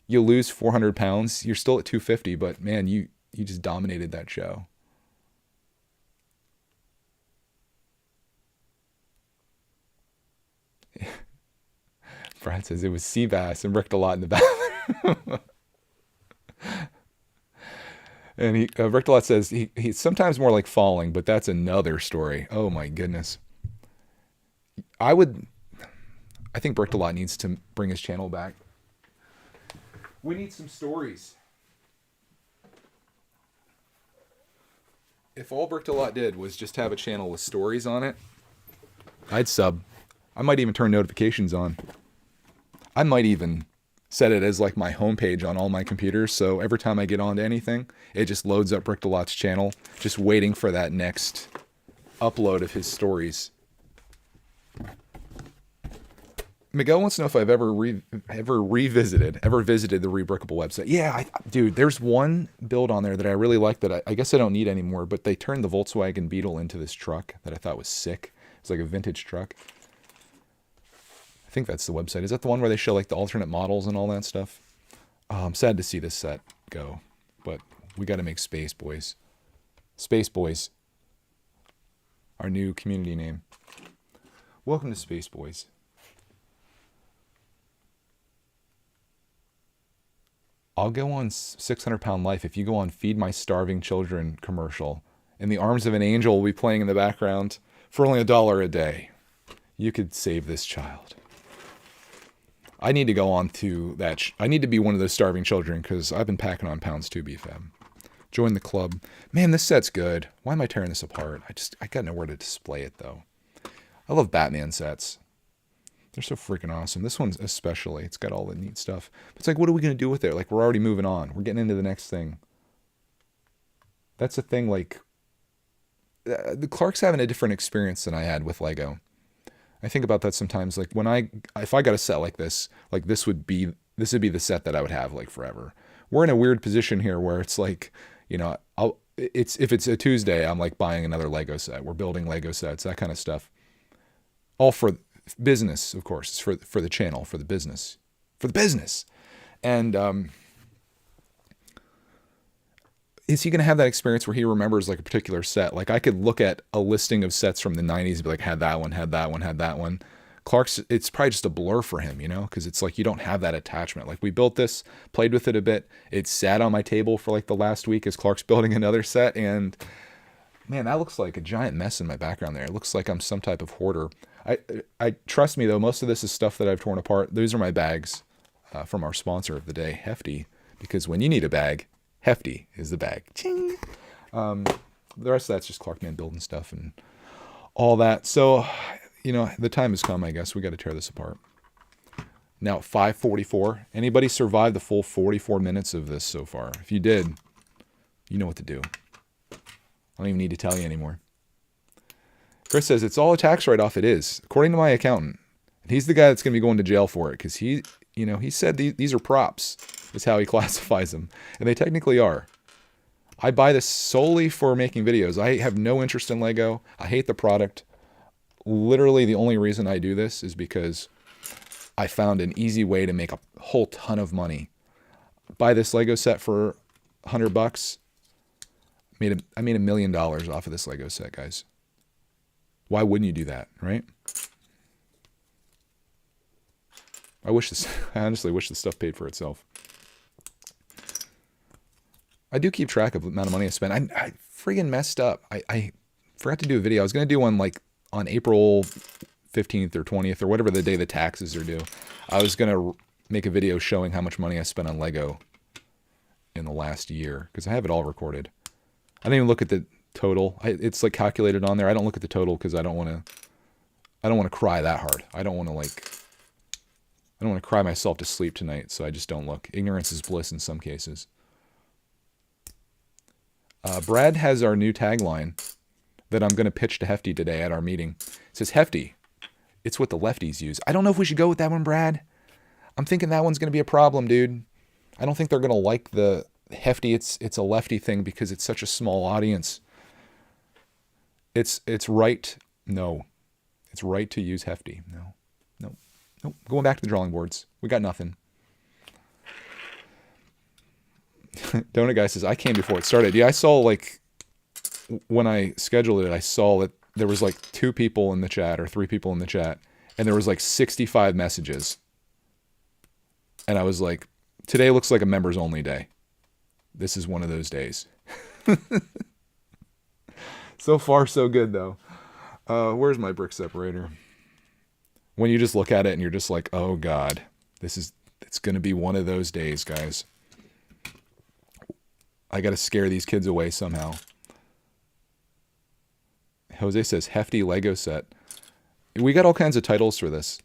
You lose 400 pounds. You're still at 250, but, man, you just dominated that show. Brad says it was sea bass and Bricktalot in the bathroom. And Bricktalot says he's sometimes more like falling, but that's another story. Oh my goodness. I think Bricktalot needs to bring his channel back. We need some stories. If all Bricktalot did was just have a channel with stories on it, I'd sub. I might even turn notifications on. I might even set it as like my homepage on all my computers, so every time I get onto anything, it just loads up Bricktalot's channel, just waiting for that next upload of his stories. Miguel wants to know if I've ever visited the Rebrickable website. Yeah, dude, there's one build on there that I really like that I guess I don't need anymore, but they turned the Volkswagen Beetle into this truck that I thought was sick. It's like a vintage truck. I think that's the website. Is that the one where they show like the alternate models and all that stuff? Oh, I'm sad to see this set go, but we got to make Space Boys. Space Boys. Our new community name. Welcome to Space Boys. I'll go on 600-Pound Life if you go on Feed My Starving Children commercial, and the arms of an angel will be playing in the background for only $1 a day. You could save this child. I need to go on to that. I need to be one of those starving children because I've been packing on pounds too, BFAB. Join the club. Man, this set's good. Why am I tearing this apart? I got nowhere to display it though. I love Batman sets. They're so freaking awesome. This one's especially. It's got all the neat stuff. It's like, what are we going to do with it? Like, we're already moving on. We're getting into the next thing. That's the thing, like, the Clark's having a different experience than I had with Lego. I think about that sometimes. Like, if I got a set like this would be the set that I would have, like, forever. We're in a weird position here where it's like, you know, if it's a Tuesday, I'm like buying another Lego set. We're building Lego sets, that kind of stuff. All for business, of course. It's for the channel, for the business. And is he going to have that experience where he remembers like a particular set? Like, I could look at a listing of sets from the 90s and be like, had that one. Clark's, it's probably just a blur for him, you know, because it's like you don't have that attachment. Like, we built this, played with it a bit. It sat on my table for like the last week as Clark's building another set. And man, that looks like a giant mess in my background there. It looks like I'm some type of hoarder. I trust me though, most of this is stuff that I've torn apart. These are my bags from our sponsor of the day, Hefty, because when you need a bag, Hefty is the bag. Ching. The rest of that's just Clarkman building stuff and all that. So, you know, the time has come, I guess. We got to tear this apart. Now, 5:44. Anybody survived the full 44 minutes of this so far? If you did, you know what to do. I don't even need to tell you anymore. Chris says, it's all a tax write-off. It is, according to my accountant. And he's the guy that's going to be going to jail for it because he said these are props, is how he classifies them. And they technically are. I buy this solely for making videos. I have no interest in Lego. I hate the product. Literally, the only reason I do this is because I found an easy way to make a whole ton of money. Buy this Lego set for $100. I made $1 million off of this Lego set, guys. Why wouldn't you do that, right? I honestly wish this stuff paid for itself. I do keep track of the amount of money I spend. I friggin' messed up. I forgot to do a video. I was going to do one like on April 15th or 20th or whatever the day the taxes are due. I was going to make a video showing how much money I spent on Lego in the last year because I have it all recorded. I didn't even look at the total. It's like calculated on there. I don't look at the total because I don't want to cry that hard. I don't want to cry myself to sleep tonight, so I just don't look. Ignorance is bliss in some cases. Brad has our new tagline that I'm going to pitch to Hefty today at our meeting. It says, Hefty, it's what the lefties use. I don't know if we should go with that one, Brad. I'm thinking that one's going to be a problem, dude. I don't think they're going to like the Hefty. It's a lefty thing because it's such a small audience. It's right. No. It's right to use Hefty. No. Going back to the drawing boards. We got nothing. Donut Guy says, I came before it started. Yeah, I saw like when I scheduled it, I saw that there was like 2 people in the chat or 3 people in the chat, and there was like 65 messages. And I was like, today looks like a members only day. This is one of those days. So far, so good though. Where's my brick separator? When you just look at it and you're just like, oh God, it's going to be one of those days, guys. I got to scare these kids away somehow. Jose says, Hefty Lego set. We got all kinds of titles for this.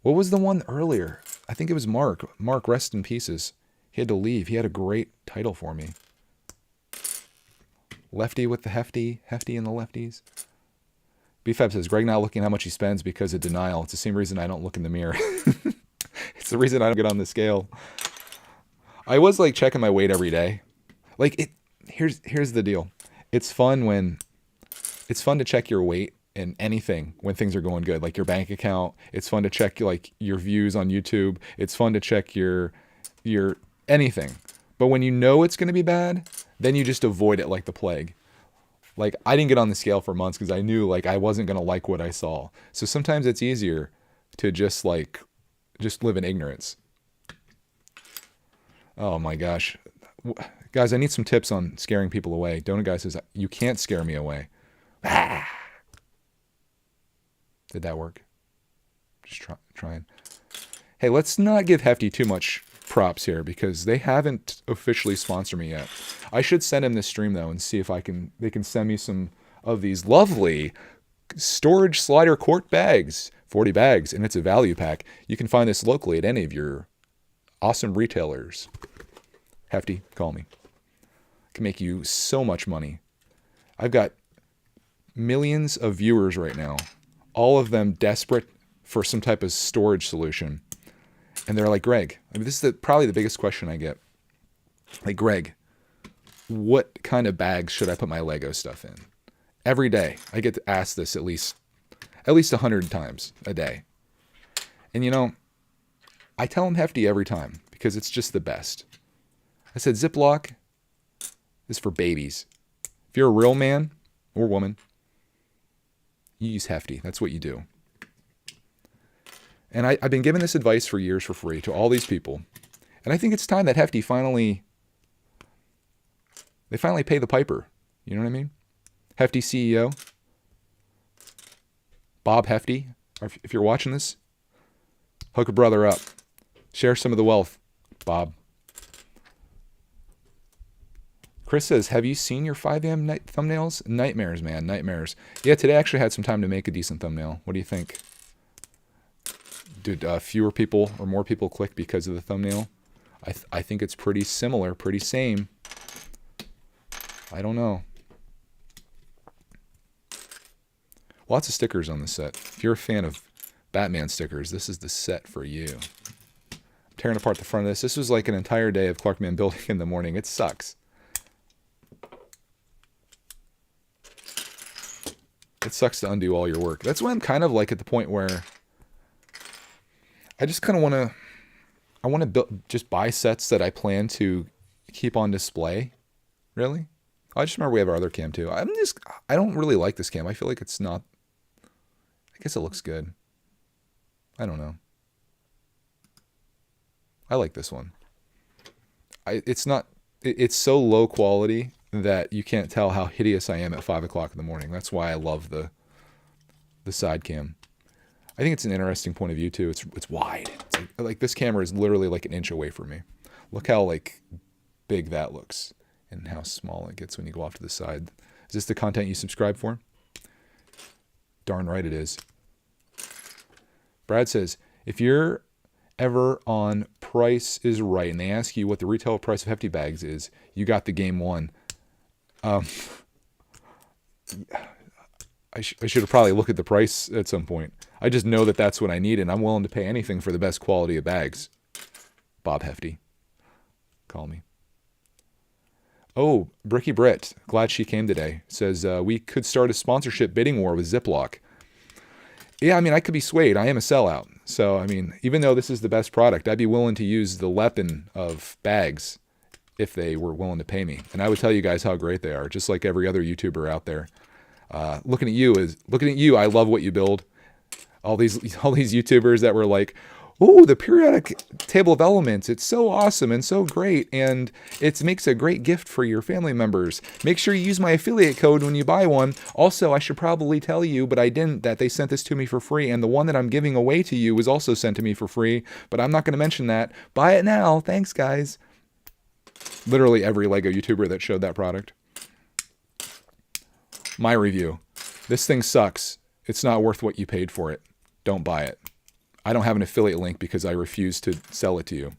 What was the one earlier? I think it was Mark. Mark, rest in pieces. He had to leave. He had a great title for me. Lefty with the Hefty. Hefty and the lefties. BFAB says, Greg not looking how much he spends because of denial. It's the same reason I don't look in the mirror. It's the reason I don't get on the scale. I was like checking my weight every day. Like here's the deal. It's fun to check your weight in anything when things are going good, like your bank account. It's fun to check like your views on YouTube. It's fun to check your anything. But when you know it's going to be bad, then you just avoid it like the plague. Like, I didn't get on the scale for months because I knew like I wasn't going to like what I saw. So sometimes it's easier to just live in ignorance. Oh my gosh. Guys, I need some tips on scaring people away. Donut Guy says, you can't scare me away. Ah! Did that work? Just trying. Hey, let's not give Hefty too much props here because they haven't officially sponsored me yet. I should send him this stream though and see if they can send me some of these lovely storage slider quart bags, 40 bags, and it's a value pack. You can find this locally at any of your awesome retailers. Hefty, call me. I can make you so much money. I've got millions of viewers right now, all of them desperate for some type of storage solution. And they're like, Greg, I mean, this is probably the biggest question I get. Like, Greg, what kind of bags should I put my Lego stuff in? Every day, I get to ask this at least 100 times a day. And you know, I tell them Hefty every time because it's just the best. I said, Ziploc is for babies. If you're a real man or woman, you use Hefty. That's what you do. And I've been giving this advice for years for free to all these people. And I think it's time that Hefty finally pay the piper. You know what I mean? Hefty CEO, Bob Hefty, if you're watching this, hook a brother up. Share some of the wealth, Bob. Chris says, have you seen your 5 a.m. thumbnails? Nightmares, man, nightmares. Yeah, today I actually had some time to make a decent thumbnail. What do you think? Did fewer people or more people click because of the thumbnail? I think it's pretty similar, pretty same. I don't know. Lots of stickers on the set. If you're a fan of Batman stickers, this is the set for you. I'm tearing apart the front of this. This was like an entire day of Clarkman building in the morning. It sucks. It sucks to undo all your work. That's why I'm kind of like at the point where I just kind of want to just buy sets that I plan to keep on display. Really? I just remember we have our other cam too. I don't really like this cam. I feel like it's not, I guess it looks good. I don't know. I like this one. It's so low quality that you can't tell how hideous I am at 5 o'clock in the morning. That's why I love the side cam. I think it's an interesting point of view too. It's wide. It's like this camera is literally like an inch away from me. Look how like big that looks and how small it gets when you go off to the side. Is this the content you subscribe for? Darn right it is. Brad says, if you're ever on Price is Right and they ask you what the retail price of Hefty bags is, you got the game won. I should have probably looked at the price at some point. I just know that that's what I need, and I'm willing to pay anything for the best quality of bags. Bob Hefty. Call me. Oh, Bricky Britt, glad she came today. Says, we could start a sponsorship bidding war with Ziploc. Yeah, I mean, I could be swayed. I am a sellout. So, I mean, even though this is the best product, I'd be willing to use the weapon of bags if they were willing to pay me. And I would tell you guys how great they are, just like every other YouTuber out there. Looking at you, I love what you build. All these YouTubers that were like, oh, the periodic table of elements, it's so awesome and so great, and it makes a great gift for your family members. Make sure you use my affiliate code when you buy one. Also, I should probably tell you, but I didn't, that they sent this to me for free, and the one that I'm giving away to you was also sent to me for free, but I'm not going to mention that. Buy it now. Thanks, guys. Literally every Lego YouTuber that showed that product. My review. This thing sucks. It's not worth what you paid for it. Don't buy it. I don't have an affiliate link because I refuse to sell it to you.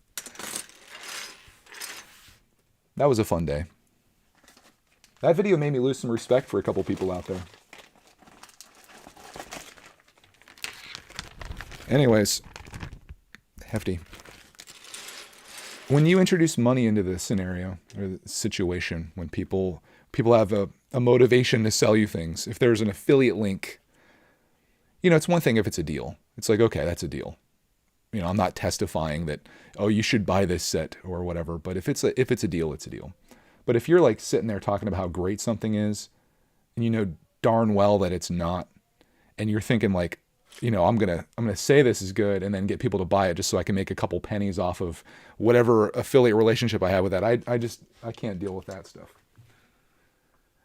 That was a fun day. That video made me lose some respect for a couple people out there. Anyways, Hefty. When you introduce money into the scenario or the situation, when people have a motivation to sell you things, if there's an affiliate link, you know, it's one thing if it's a deal. It's like, okay, that's a deal. You know, I'm not testifying that, oh, you should buy this set or whatever. But if it's a deal, it's a deal. But if you're like sitting there talking about how great something is, and you know darn well that it's not, and you're thinking like, I'm gonna say this is good and then get people to buy it just so I can make a couple pennies off of whatever affiliate relationship I have with that. I can't deal with that stuff.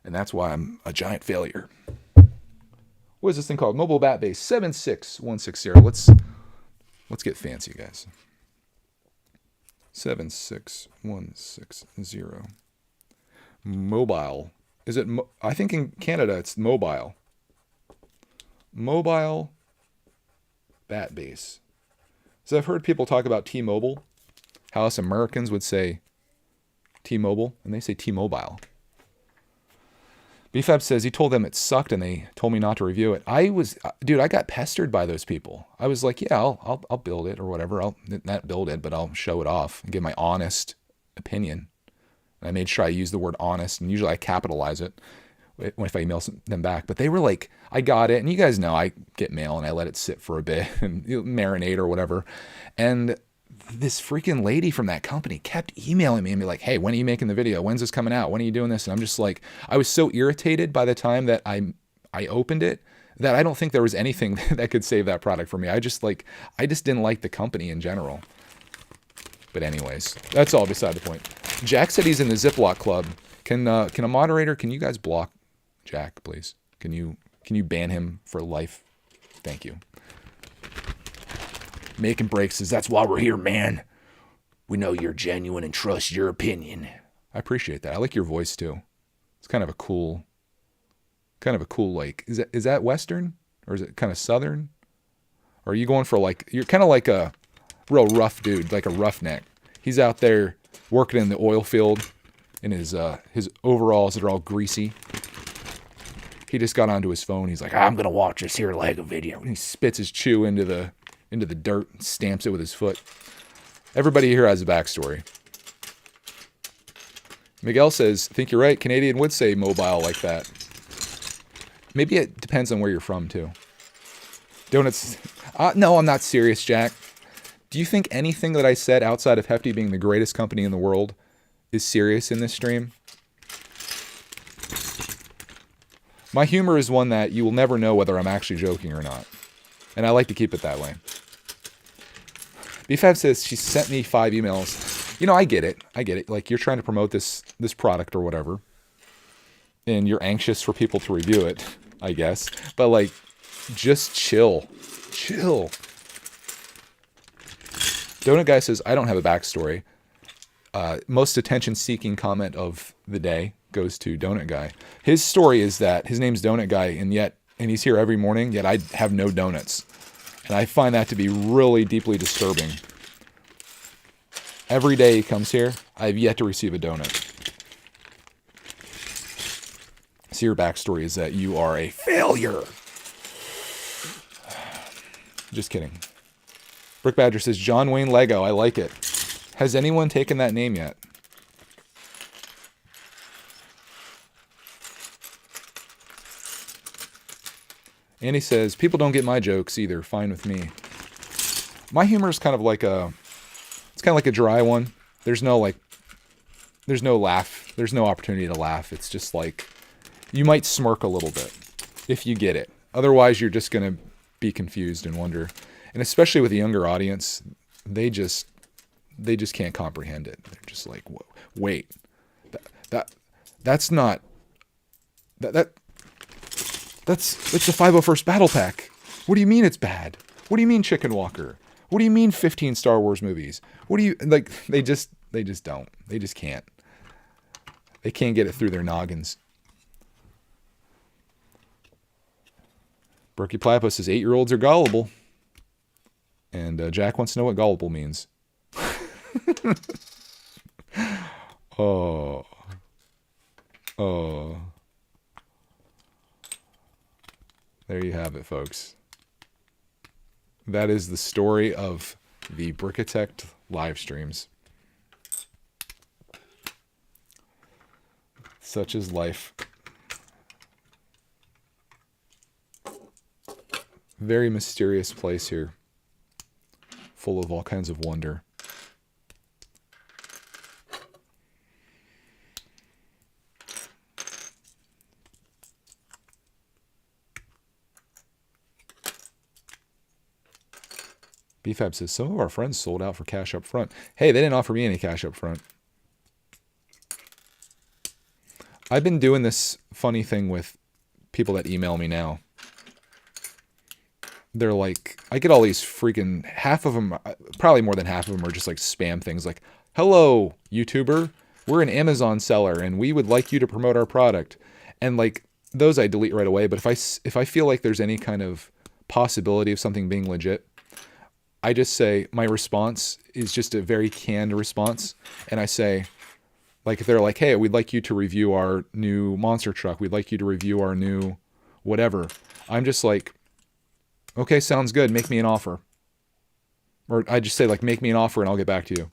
And that's why I'm a giant failure. What is this thing called? Mobile bat base 76160. Let's get fancy, guys. 76160. Mobile. Is it? I think in Canada it's mobile. Mobile bat base. So I've heard people talk about T-Mobile, how us Americans would say T-Mobile, and they say T-Mobile. BFAB says he told them it sucked and they told me not to review it. I got pestered by those people. I was like, yeah, I'll build it or whatever. I'll not build it, but I'll show it off and give my honest opinion. And I made sure I use the word honest, and usually I capitalize it if I email them back. But they were like, I got it. And you guys know I get mail and I let it sit for a bit and marinate or whatever. And this freaking lady from that company kept emailing me and be like, hey, when are you making the video? When's this coming out? When are you doing this? And I'm just like, I was so irritated by the time that I opened it that I don't think there was anything that could save that product for me. I just didn't like the company in general. But anyways, that's all beside the point. Jack said he's in the Ziploc Club. Can a moderator, can you guys block Jack, please? Can you ban him for life? Thank you. Making Breaks says, that's why we're here, man. We know you're genuine and trust your opinion. I appreciate that. I like your voice too. It's kind of a cool, like, is that Western or is it kind of Southern? Or are you going for like, you're kind of like a real rough dude, like a roughneck. He's out there working in the oil field in his overalls that are all greasy. He just got onto his phone. He's like, I'm going to watch this here Lego video. And he spits his chew into the dirt and stamps it with his foot. Everybody here has a backstory. Miguel says, I think you're right. Canadian would say mobile like that. Maybe it depends on where you're from, too. Donuts. No, I'm not serious, Jack. Do you think anything that I said outside of Hefty being the greatest company in the world is serious in this stream? My humor is one that you will never know whether I'm actually joking or not. And I like to keep it that way. BFAB says she sent me 5 emails. I get it. Like, you're trying to promote this product or whatever. And you're anxious for people to review it, I guess. But, like, just chill. Chill. Donut Guy says, I don't have a backstory. Most attention-seeking comment of the day goes to Donut Guy. His story is that his name's Donut Guy, and he's here every morning, yet I have no donuts. And I find that to be really deeply disturbing. Every day he comes here, I have yet to receive a donut. So your backstory is that you are a failure. Just kidding. Brick Badger says, John Wayne Lego, I like it. Has anyone taken that name yet? Andy says, people don't get my jokes either. Fine with me. My humor is kind of like it's kind of like a dry one. There's no laugh. There's no opportunity to laugh. It's just like, you might smirk a little bit if you get it. Otherwise, you're just going to be confused and wonder. And especially with a younger audience, they just can't comprehend it. They're just like, wait, that's not, that's the 501st Battle Pack. What do you mean it's bad? What do you mean Chicken Walker? What do you mean 15 Star Wars movies? What do you, like, they just don't. They just can't. They can't get it through their noggins. Berkey Platypus says 8-year-olds are gullible. And Jack wants to know what gullible means. Oh. There you have it, folks. That is the story of the brickitect live streams. Such is life. Very mysterious place here, full of all kinds of wonder. BFAB says, some of our friends sold out for cash up front. Hey, they didn't offer me any cash up front. I've been doing this funny thing with people that email me now. They're like, I get all these freaking, half of them, probably more than half of them are just like spam things like, hello, YouTuber, we're an Amazon seller and we would like you to promote our product. And like those I delete right away. But if I feel like there's any kind of possibility of something being legit, I just say, my response is just a very canned response. And I say, like, if they're like, hey, we'd like you to review our new monster truck. We'd like you to review our new whatever. I'm just like, okay, sounds good. Make me an offer. Or I just say, like, make me an offer and I'll get back to you.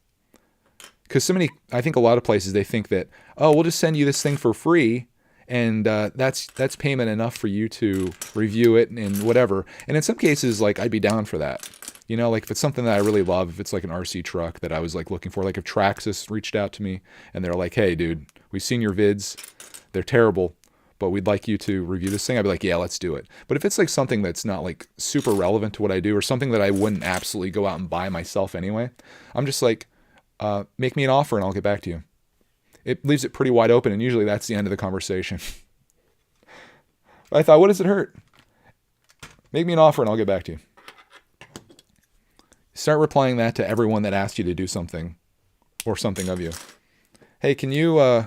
Because I think a lot of places, they think that, oh, we'll just send you this thing for free. And that's payment enough for you to review it and whatever. And in some cases, like, I'd be down for that. You know, like if it's something that I really love, if it's like an RC truck that I was like looking for, like if Traxxas reached out to me and they're like, hey, dude, we've seen your vids. They're terrible, but we'd like you to review this thing. I'd be like, yeah, let's do it. But if it's like something that's not like super relevant to what I do or something that I wouldn't absolutely go out and buy myself anyway, I'm just like, make me an offer and I'll get back to you. It leaves it pretty wide open. And usually that's the end of the conversation. I thought, what does it hurt? Make me an offer and I'll get back to you. Start replying that to everyone that asked you to do something or something of you. Hey, can you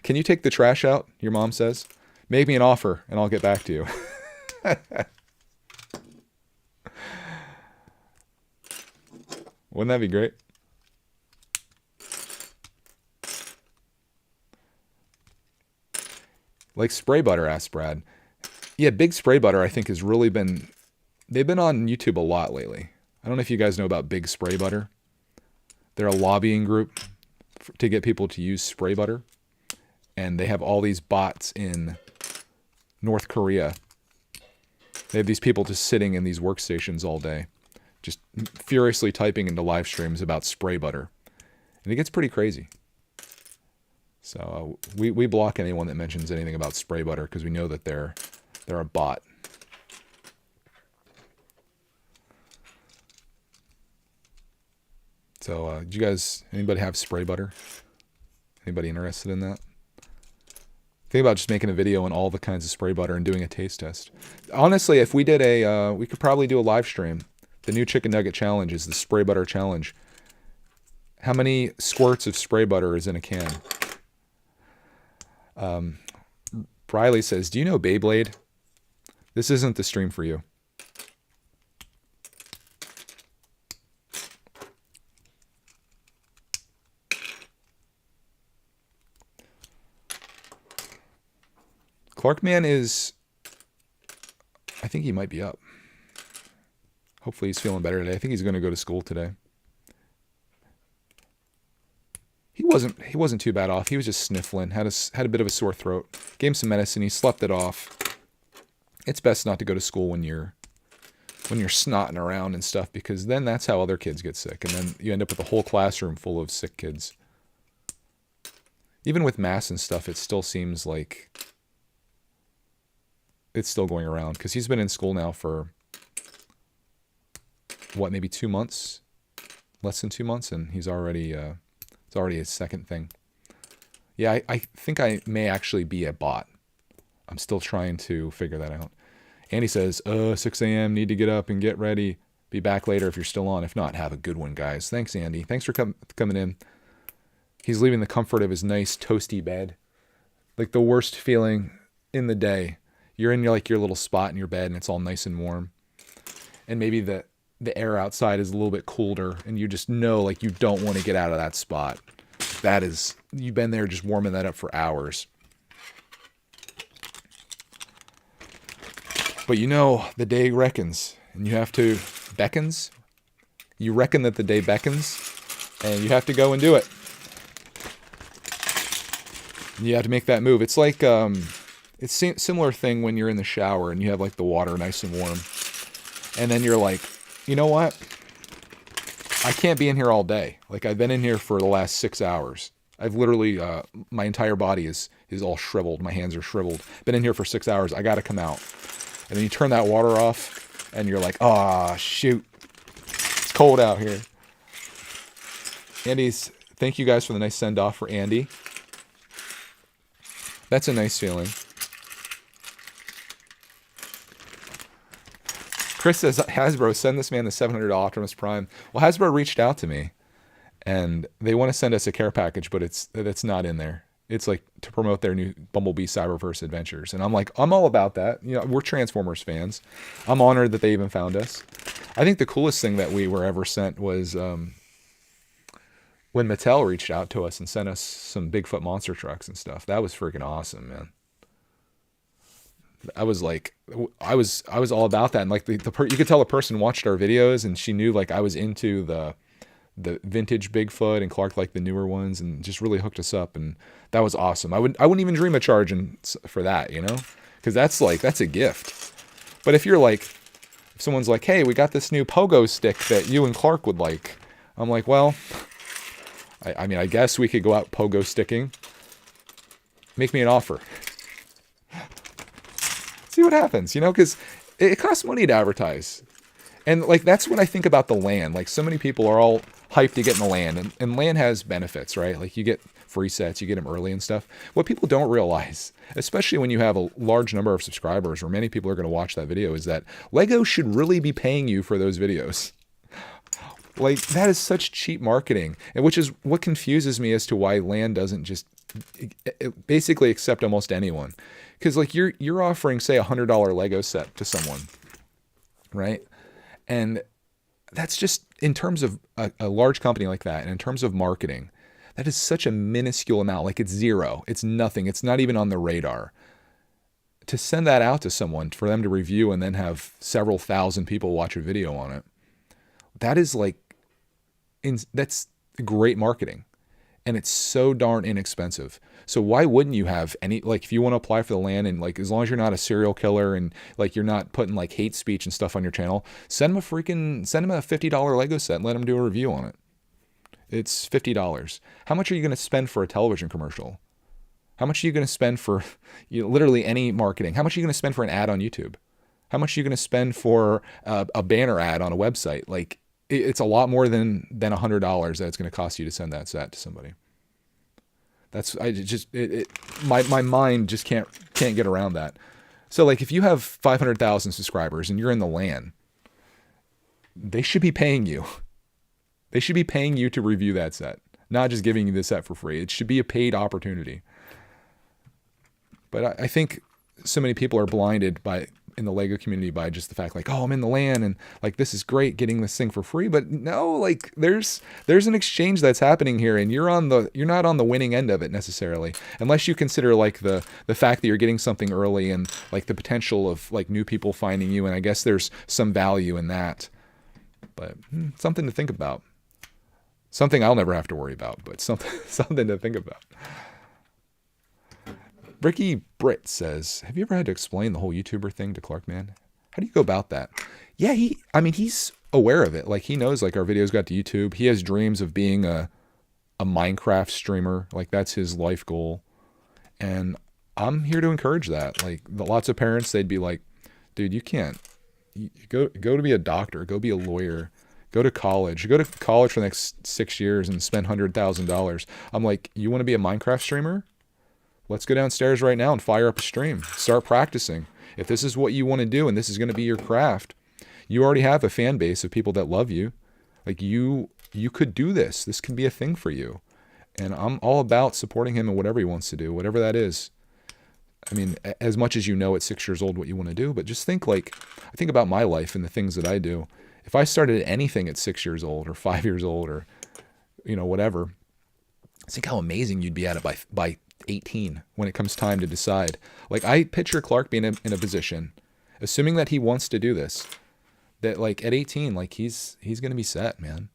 take the trash out? Your mom says, make me an offer and I'll get back to you. Wouldn't that be great? Like spray butter, asked Brad. Yeah, Big Spray Butter, I think, has really been, they've been on YouTube a lot lately. I don't know if you guys know about Big Spray Butter. They're a lobbying group to get people to use spray butter. And they have all these bots in North Korea. They have these people just sitting in these workstations all day, just furiously typing into live streams about spray butter. And it gets pretty crazy. So we block anyone that mentions anything about spray butter because we know that they're a bot. So, do you guys, anybody have spray butter? Anybody interested in that? Think about just making a video on all the kinds of spray butter and doing a taste test. Honestly, if we did we could probably do a live stream. The new chicken nugget challenge is the spray butter challenge. How many squirts of spray butter is in a can? Briley says, do you know Beyblade? This isn't the stream for you. Clarkman is, I think he might be up. Hopefully he's feeling better today. I think he's going to go to school today. He wasn't too bad off. He was just sniffling, had a bit of a sore throat. Gave him some medicine. He slept it off. It's best not to go to school when you're snotting around and stuff, because then that's how other kids get sick, and then you end up with a whole classroom full of sick kids. Even with masks and stuff, it still seems like it's still going around, because he's been in school now for what, maybe 2 months, less than 2 months, and he's already it's already his second thing. Yeah, I think I may actually be a bot. I'm still trying to figure that out. Andy says, 6 a.m., need to get up and get ready. Be back later if you're still on. If not, have a good one, guys. Thanks, Andy. Thanks for coming in. He's leaving the comfort of his nice toasty bed. Like the worst feeling in the day. You're in your little spot in your bed and it's all nice and warm. And maybe the air outside is a little bit colder and you just know like you don't want to get out of that spot. That is, you've been there just warming that up for hours. But you know the day reckons and you have to, beckons? You reckon that the day beckons and you have to go and do it. And you have to make that move. It's like, it's a similar thing when you're in the shower and you have like the water nice and warm. And then you're like, you know what? I can't be in here all day. Like I've been in here for the last 6 hours. I've literally, my entire body is all shriveled. My hands are shriveled. Been in here for 6 hours. I got to come out. And then you turn that water off and you're like, oh, shoot. cold out here. Thank you guys for the nice send off for Andy. That's a nice feeling. Chris says, Hasbro, send this man the $700 Optimus Prime. Well, Hasbro reached out to me, and they want to send us a care package, but it's not in there. It's like to promote their new Bumblebee Cyberverse adventures. And I'm like, I'm all about that. You know, we're Transformers fans. I'm honored that they even found us. I think the coolest thing that we were ever sent was when Mattel reached out to us and sent us some Bigfoot monster trucks and stuff. That was freaking awesome, man. I was all about that. And like you could tell the person watched our videos and she knew like I was into the vintage Bigfoot and Clark like the newer ones and just really hooked us up. And that was awesome. I wouldn't even dream of charging for that, you know, because that's a gift. But if someone's like, hey, we got this new pogo stick that you and Clark would like, I'm like, well, I mean, I guess we could go out pogo sticking. Make me an offer. See what happens, you know, because it costs money to advertise. And like, that's what I think about the LAN. Like, so many people are all hyped to get in the LAN, and LAN has benefits, right? Like, you get free sets, you get them early and stuff. What people don't realize, especially when you have a large number of subscribers, or many people are going to watch that video, is that LEGO should really be paying you for those videos. Like, that is such cheap marketing, and which is what confuses me as to why LAN doesn't just basically accept almost anyone. Because like you're offering, say, $100 Lego set to someone, right? And that's just, in terms of a large company like that, and in terms of marketing, that is such a minuscule amount. Like, it's zero. It's nothing. It's not even on the radar. To send that out to someone for them to review and then have several thousand people watch a video on it, that is like, that's great marketing. And it's so darn inexpensive. So why wouldn't you have any, like, if you want to apply for the LAN, and like, as long as you're not a serial killer and like you're not putting like hate speech and stuff on your channel, send them a $50 Lego set and let them do a review on it. It's $50. How much are you going to spend for a television commercial? How much are you going to spend for literally any marketing? How much are you going to spend for an ad on YouTube? How much are you going to spend for a banner ad on a website? Like, it's a lot more than $100 that it's going to cost you to send that set to somebody. My mind just can't get around that. So like, if you have 500,000 subscribers and you're in the LAN, they should be paying you. They should be paying you to review that set, not just giving you the set for free. It should be a paid opportunity. But I think so many people are blinded in the Lego community by just the fact like, oh, I'm in the LAN and like, this is great getting this thing for free. But no, like there's an exchange that's happening here, and you're not on the winning end of it necessarily, unless you consider like the fact that you're getting something early and like the potential of like new people finding you. And I guess there's some value in that, but something to think about. Something I'll never have to worry about, but something to think about. Ricky Britt says, have you ever had to explain the whole YouTuber thing to Clark, man? How do you go about that? Yeah, he's aware of it. Like, he knows like our videos got to YouTube. He has dreams of being a Minecraft streamer. Like, that's his life goal. And I'm here to encourage that. Like, lots of parents, they'd be like, dude, you can't go to be a doctor, go be a lawyer, go to college for the next 6 years and spend $100,000. I'm like, you want to be a Minecraft streamer? Let's go downstairs right now and fire up a stream. Start practicing. If this is what you want to do and this is going to be your craft, you already have a fan base of people that love you. Like, you could do this. This can be a thing for you. And I'm all about supporting him in whatever he wants to do, whatever that is. I mean, as much as you know at 6 years old what you want to do, but just think I think about my life and the things that I do. If I started anything at 6 years old or 5 years old or, whatever, think how amazing you'd be at it by 18 when it comes time to decide. Like, I picture Clark being in a position, assuming that he wants to do this, that like at 18, like he's going to be set, man.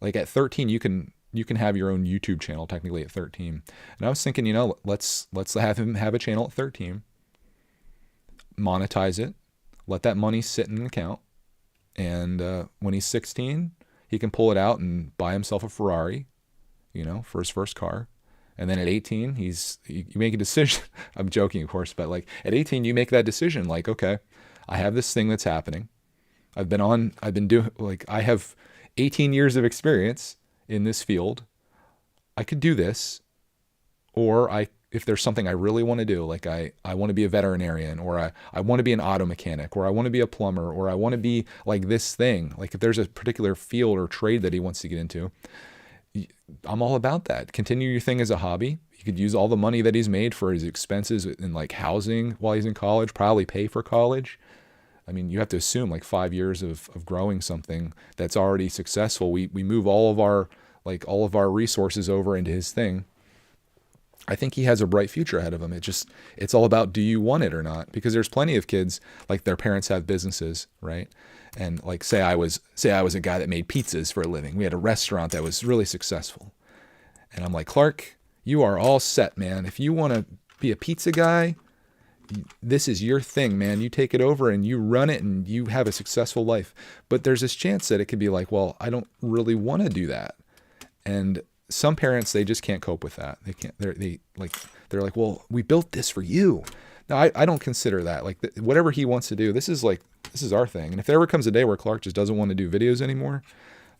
Like at 13, you can have your own YouTube channel technically at 13. And I was thinking, let's have him have a channel at 13, monetize it, let that money sit in an account. And when he's 16, he can pull it out and buy himself a Ferrari, for his first car. And then at 18, you make a decision. I'm joking, of course, but like at 18, you make that decision. Like, okay, I have this thing that's happening. I have 18 years of experience in this field. I could do this, or if there's something I really want to do, like I want to be a veterinarian, or I want to be an auto mechanic, or I want to be a plumber, or I want to be like this thing. Like if there's a particular field or trade that he wants to get into, I'm all about that. Continue your thing as a hobby. You could use all the money that he's made for his expenses in like housing while he's in college, probably pay for college. I mean, you have to assume like 5 years of growing something that's already successful. We move all of our resources over into his thing. I think he has a bright future ahead of him. It's all about, do you want it or not? Because there's plenty of kids, like their parents have businesses, right? And like, say I was a guy that made pizzas for a living. We had a restaurant that was really successful. And I'm like, Clark, you are all set, man. If you want to be a pizza guy, this is your thing, man. You take it over and you run it and you have a successful life. But there's this chance that it could be like, well, I don't really want to do that. And some parents, they just can't cope with that. They can't, they're like, well, we built this for you. No, I don't consider that. Like whatever he wants to do, this is our thing. And if there ever comes a day where Clark just doesn't want to do videos anymore,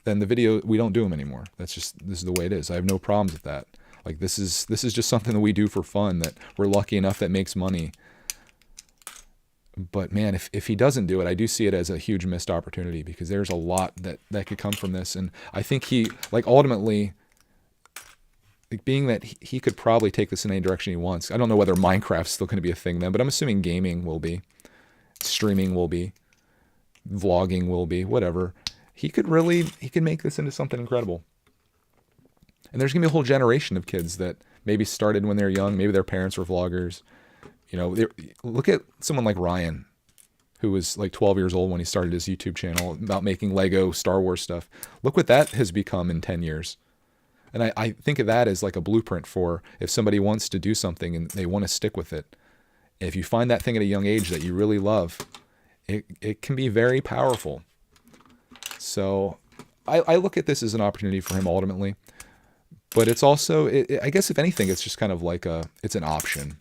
then we don't do them anymore. This is the way it is. I have no problems with that. Like this is just something that we do for fun, that we're lucky enough that makes money. But man, if he doesn't do it, I do see it as a huge missed opportunity, because there's a lot that could come from this. And I think he, like, ultimately, like, being that he could probably take this in any direction he wants. I don't know whether Minecraft's still going to be a thing then, but I'm assuming gaming will be, streaming will be, vlogging will be, whatever. He could make this into something incredible. And there's going to be a whole generation of kids that maybe started when they're young. Maybe their parents were vloggers. You know, look at someone like Ryan, who was like 12 years old when he started his YouTube channel about making Lego Star Wars stuff. Look what that has become in 10 years. And I think of that as like a blueprint for if somebody wants to do something and they want to stick with it. If you find that thing at a young age that you really love, it can be very powerful. So I look at this as an opportunity for him ultimately. But it's also, I guess if anything, it's just kind of like it's an option.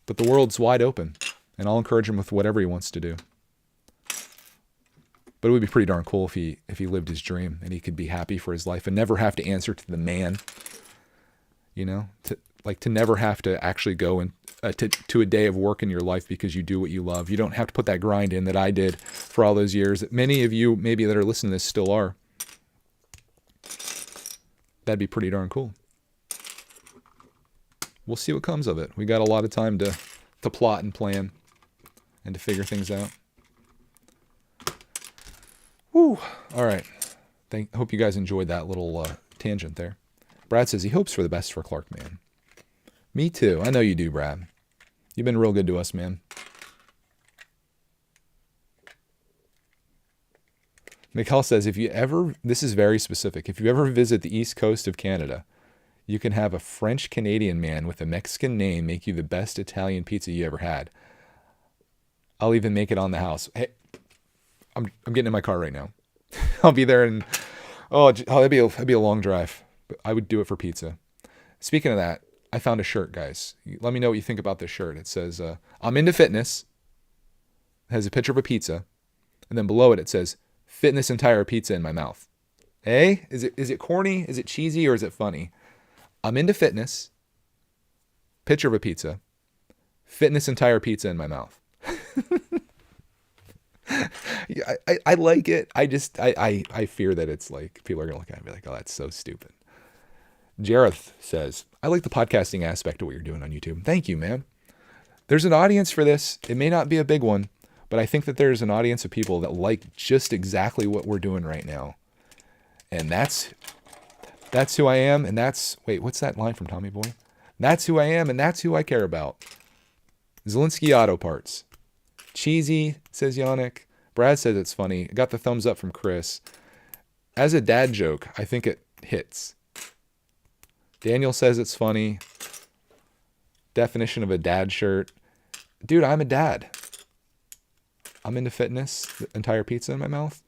But the world's wide open, and I'll encourage him with whatever he wants to do. But it would be pretty darn cool if he lived his dream and he could be happy for his life and never have to answer to the man. You know, to never have to actually go to a day of work in your life because you do what you love. You don't have to put that grind in that I did for all those years, that many of you maybe that are listening to this still are. That'd be pretty darn cool. We'll see what comes of it. We got a lot of time to plot and plan and to figure things out. Woo. All right. Hope you guys enjoyed that little tangent there. Brad says he hopes for the best for Clark, man. Me too. I know you do, Brad. You've been real good to us, man. Mikkel says, this is very specific, if you ever visit the east coast of Canada, you can have a French-Canadian man with a Mexican name make you the best Italian pizza you ever had. I'll even make it on the house. Hey, I'm getting in my car right now. I'll be there, and that'd be a long drive. But I would do it for pizza. Speaking of that, I found a shirt, guys. Let me know what you think about this shirt. It says, I'm into fitness. It has a picture of a pizza. And then below it says, fit this entire pizza in my mouth. Hey, is it corny? Is it cheesy? Or is it funny? I'm into fitness. Picture of a pizza. Fit this entire pizza in my mouth. Yeah, I like it. I fear that it's like people are gonna look at it and be like, oh, that's so stupid. Jareth says, I like the podcasting aspect of what you're doing on YouTube. Thank you, man. There's an audience for this. It may not be a big one, but I think that there's an audience of people that like just exactly what we're doing right now. And that's who I am. And what's that line from Tommy Boy? That's who I am. And that's who I care about. Zelensky Auto Parts. Cheesy, says Yannick. Brad says it's funny. Got the thumbs up from Chris. As a dad joke, I think it hits. Daniel says it's funny. Definition of a dad shirt. Dude, I'm a dad. I'm into fitness. The entire pizza in my mouth.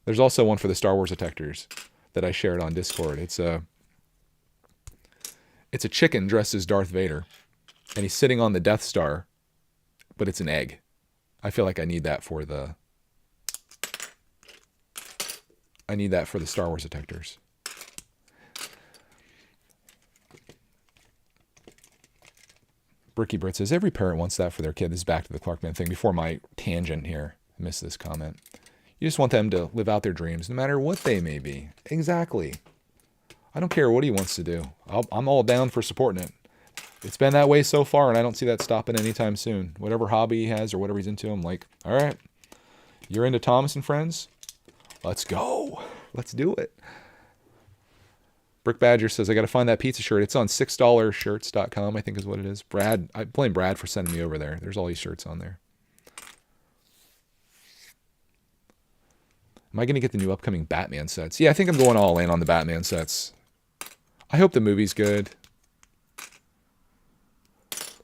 There's also one for the Star Wars detectors that I shared on Discord. It's a chicken dressed as Darth Vader, and he's sitting on the Death Star, but it's an egg. I feel like I need that for the I need that for the Star Wars detectors. Bricky Brit says, every parent wants that for their kid. This is back to the Clarkman thing. Before my tangent here, I missed this comment. You just want them to live out their dreams, no matter what they may be. Exactly. I don't care what he wants to do. I'm all down for supporting it. It's been that way so far, and I don't see that stopping anytime soon. Whatever hobby he has or whatever he's into, I'm like, all right, you're into Thomas and Friends? Let's go. Let's do it. Brick Badger says, I got to find that pizza shirt. It's on $6shirts.com, I think is what it is. Brad, I blame Brad for sending me over there. There's all these shirts on there. Am I going to get the new upcoming Batman sets? Yeah, I think I'm going all in on the Batman sets. I hope the movie's good.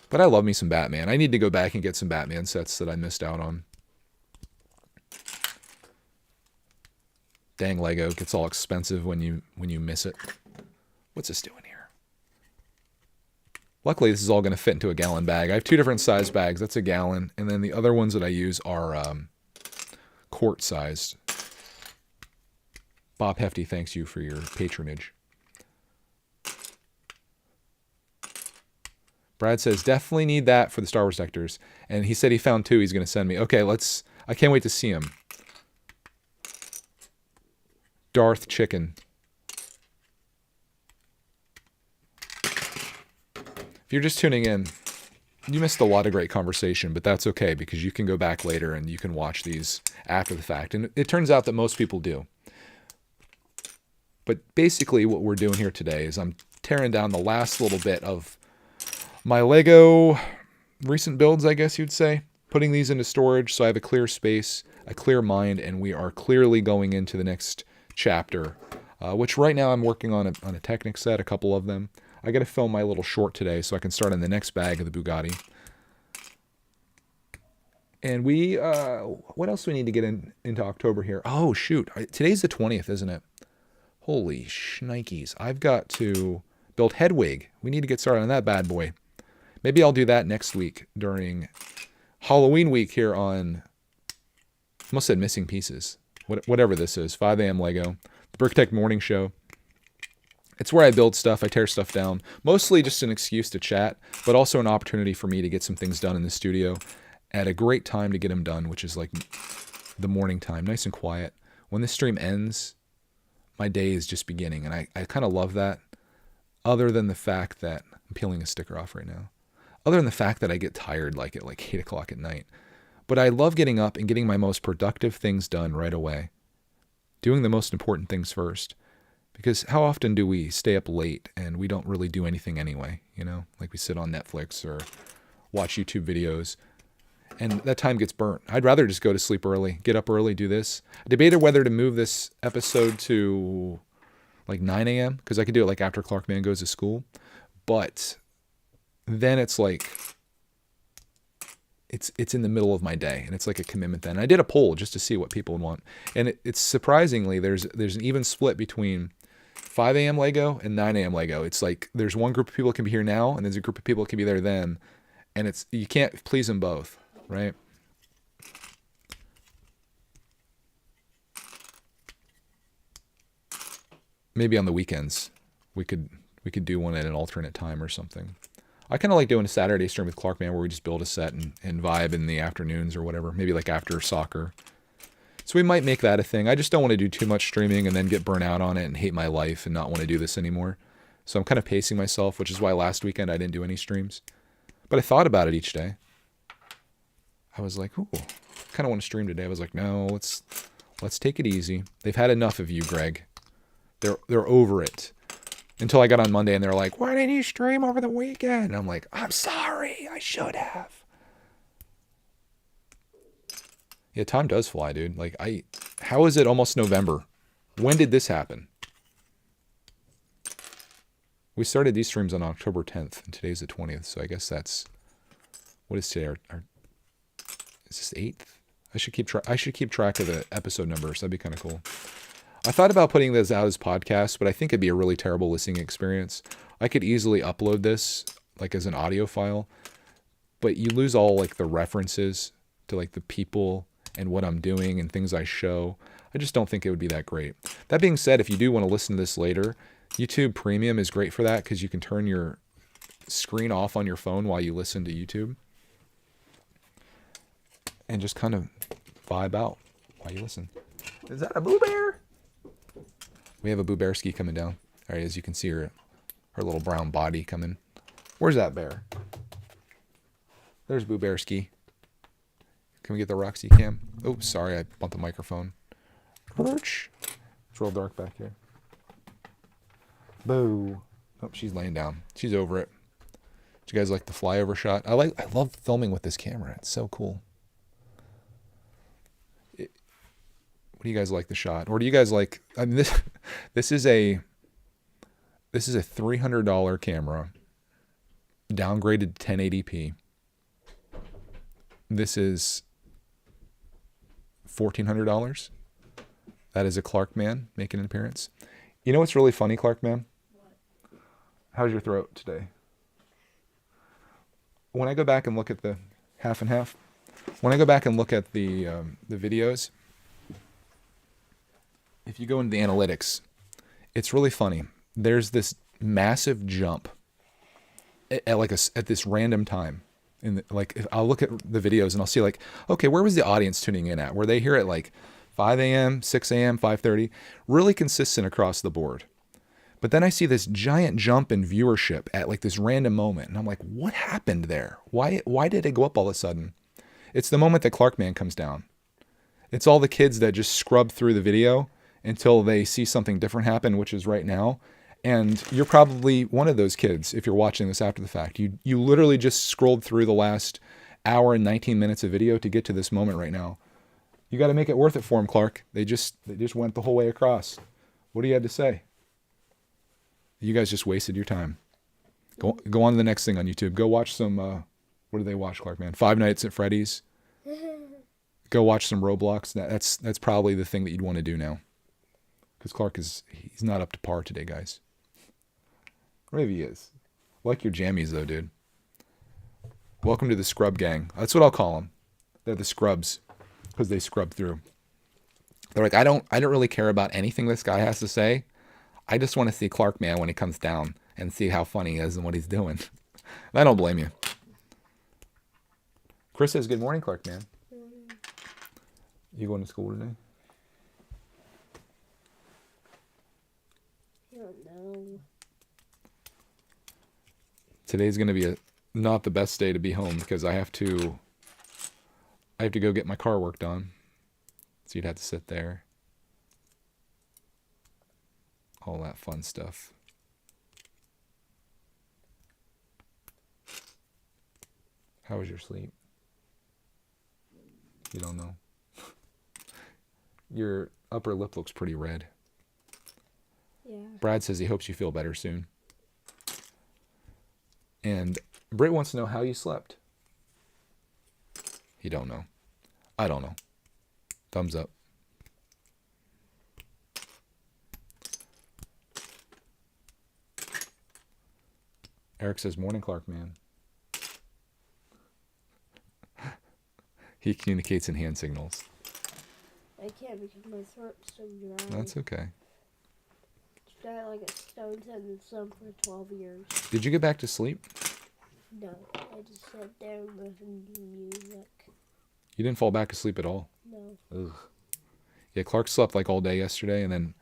But I love me some Batman. I need to go back and get some Batman sets that I missed out on. Dang, Lego gets all expensive when you miss it. What's this doing here? Luckily, this is all going to fit into a gallon bag. I have 2 different size bags. That's a gallon. And then the other ones that I use are quart sized. Bob Hefty, thanks you for your patronage. Brad says, definitely need that for the Star Wars sectors. And he said he found 2 he's going to send me. Okay, I can't wait to see him. Darth Chicken. If you're just tuning in, you missed a lot of great conversation, but that's okay because you can go back later and you can watch these after the fact. And it turns out that most people do. But basically what we're doing here today is I'm tearing down the last little bit of my Lego recent builds, I guess you'd say. Putting these into storage so I have a clear space, a clear mind, and we are clearly going into the next chapter, which right now I'm working on a Technic set, a couple of them. I got to film my little short today so I can start on the next bag of the Bugatti. And we, what else do we need to get into October here? Oh, shoot. Today's the 20th, isn't it? Holy shnikes. I've got to build Hedwig. We need to get started on that bad boy. Maybe I'll do that next week during Halloween week here on, I almost said Missing Pieces. Whatever this is, 5 a.m. Lego, the brickitect morning show. It's where I build stuff, I tear stuff down. Mostly just an excuse to chat, but also an opportunity for me to get some things done in the studio at a great time to get them done, which is like the morning time, nice and quiet. When this stream ends, my day is just beginning, and I kind of love that, other than the fact that, I'm peeling a sticker off right now, other than the fact that I get tired like at like 8 o'clock at night. But I love getting up and getting my most productive things done right away. Doing the most important things first. Because how often do we stay up late and we don't really do anything anyway? You know, like we sit on Netflix or watch YouTube videos and that time gets burnt. I'd rather just go to sleep early, get up early, do this. I debated whether to move this episode to like 9 a.m. because I could do it like after Clarkman goes to school. But then it's like, it's in the middle of my day and it's like a commitment then. I did a poll just to see what people would want. And it's surprisingly, there's an even split between 5 a.m. Lego and 9 a.m. Lego. It's like there's one group of people that can be here now and there's a group of people that can be there then. And you can't please them both, right? Maybe on the weekends we could do one at an alternate time or something. I kind of like doing a Saturday stream with Clarkman where we just build a set and vibe in the afternoons or whatever. Maybe like after soccer. So we might make that a thing. I just don't want to do too much streaming and then get burnt out on it and hate my life and not want to do this anymore. So I'm kind of pacing myself, which is why last weekend I didn't do any streams. But I thought about it each day. I was like, ooh, I kind of want to stream today. I was like, no, let's take it easy. They've had enough of you, Greg. They're over it. Until I got on Monday and they're like, why didn't you stream over the weekend? And I'm like, I'm sorry, I should have. Yeah, time does fly, dude. Like, how is it almost November? When did this happen? We started these streams on October 10th, and today's the 20th, so I guess that's, what is today? Is this 8th? I should keep track of the episode numbers. That'd be kind of cool. I thought about putting this out as podcasts, but I think it'd be a really terrible listening experience. I could easily upload this like as an audio file, but you lose all like the references to like the people and what I'm doing and things I show. I just don't think it would be that great. That being said, if you do want to listen to this later, YouTube Premium is great for that because you can turn your screen off on your phone while you listen to YouTube and just kind of vibe out while you listen. Is that a Boo Bear? We have a Boo Bearski coming down. There he is. You can see her little brown body coming. Where's that bear? There's Boo Bearski. Can we get the Roxy cam? Oh, sorry, I bumped the microphone. It's real dark back here. Boo. Oh, she's laying down. She's over it. Do you guys like the flyover shot? I love filming with this camera. It's so cool. What do you guys like the shot? Or do you guys like, I mean, this is a $300 camera, downgraded to 1080p. This is $1,400. That is a Clark Man making an appearance. You know what's really funny, Clark Man? What? How's your throat today? When I go back and look at the half and half, when I go back and look at the videos, if you go into the analytics, it's really funny. There's this massive jump at this random time. I'll look at the videos and I'll see like, okay, where was the audience tuning in at? Were they here at like 5 a.m., 6 a.m., 5:30? Really consistent across the board. But then I see this giant jump in viewership at like this random moment. And I'm like, what happened there? Why did it go up all of a sudden? It's the moment that Clark Man comes down. It's all the kids that just scrub through the video until they see something different happen, which is right now. And you're probably one of those kids if you're watching this after the fact. You literally just scrolled through the last hour and 19 minutes of video to get to this moment right now. You got to make it worth it for them, Clark. They just went the whole way across. What do you have to say? You guys just wasted your time. Go on to the next thing on YouTube. Go watch some, what do they watch, Clark Man? Five Nights at Freddy's. Go watch some Roblox. That's probably the thing that you'd want to do now. Because Clark he's not up to par today, guys. Or maybe he is. I like your jammies, though, dude. Welcome to the Scrub Gang. That's what I'll call them. They're the Scrubs. Because they scrub through. They're like, I don't really care about anything this guy has to say. I just want to see Clark Man when he comes down and see how funny he is and what he's doing. I don't blame you. Chris says, good morning, Clark Man. You going to school today? I don't know. Today's going to be not the best day to be home because I have to go get my car worked on. So you'd have to sit there. All that fun stuff. How was your sleep? You don't know. Your upper lip looks pretty red. Yeah. Brad says he hopes you feel better soon. And Britt wants to know how you slept. You don't know. I don't know. Thumbs up. Eric says, morning, Clark Man. He communicates in hand signals. I can't because my throat's so dry. That's okay. Dry like a stone set in the sun for 12 years. Did you get back to sleep? No, I just sat there and listened to music. You didn't fall back asleep at all? No. Ugh. Yeah, Clark slept like all day yesterday, and then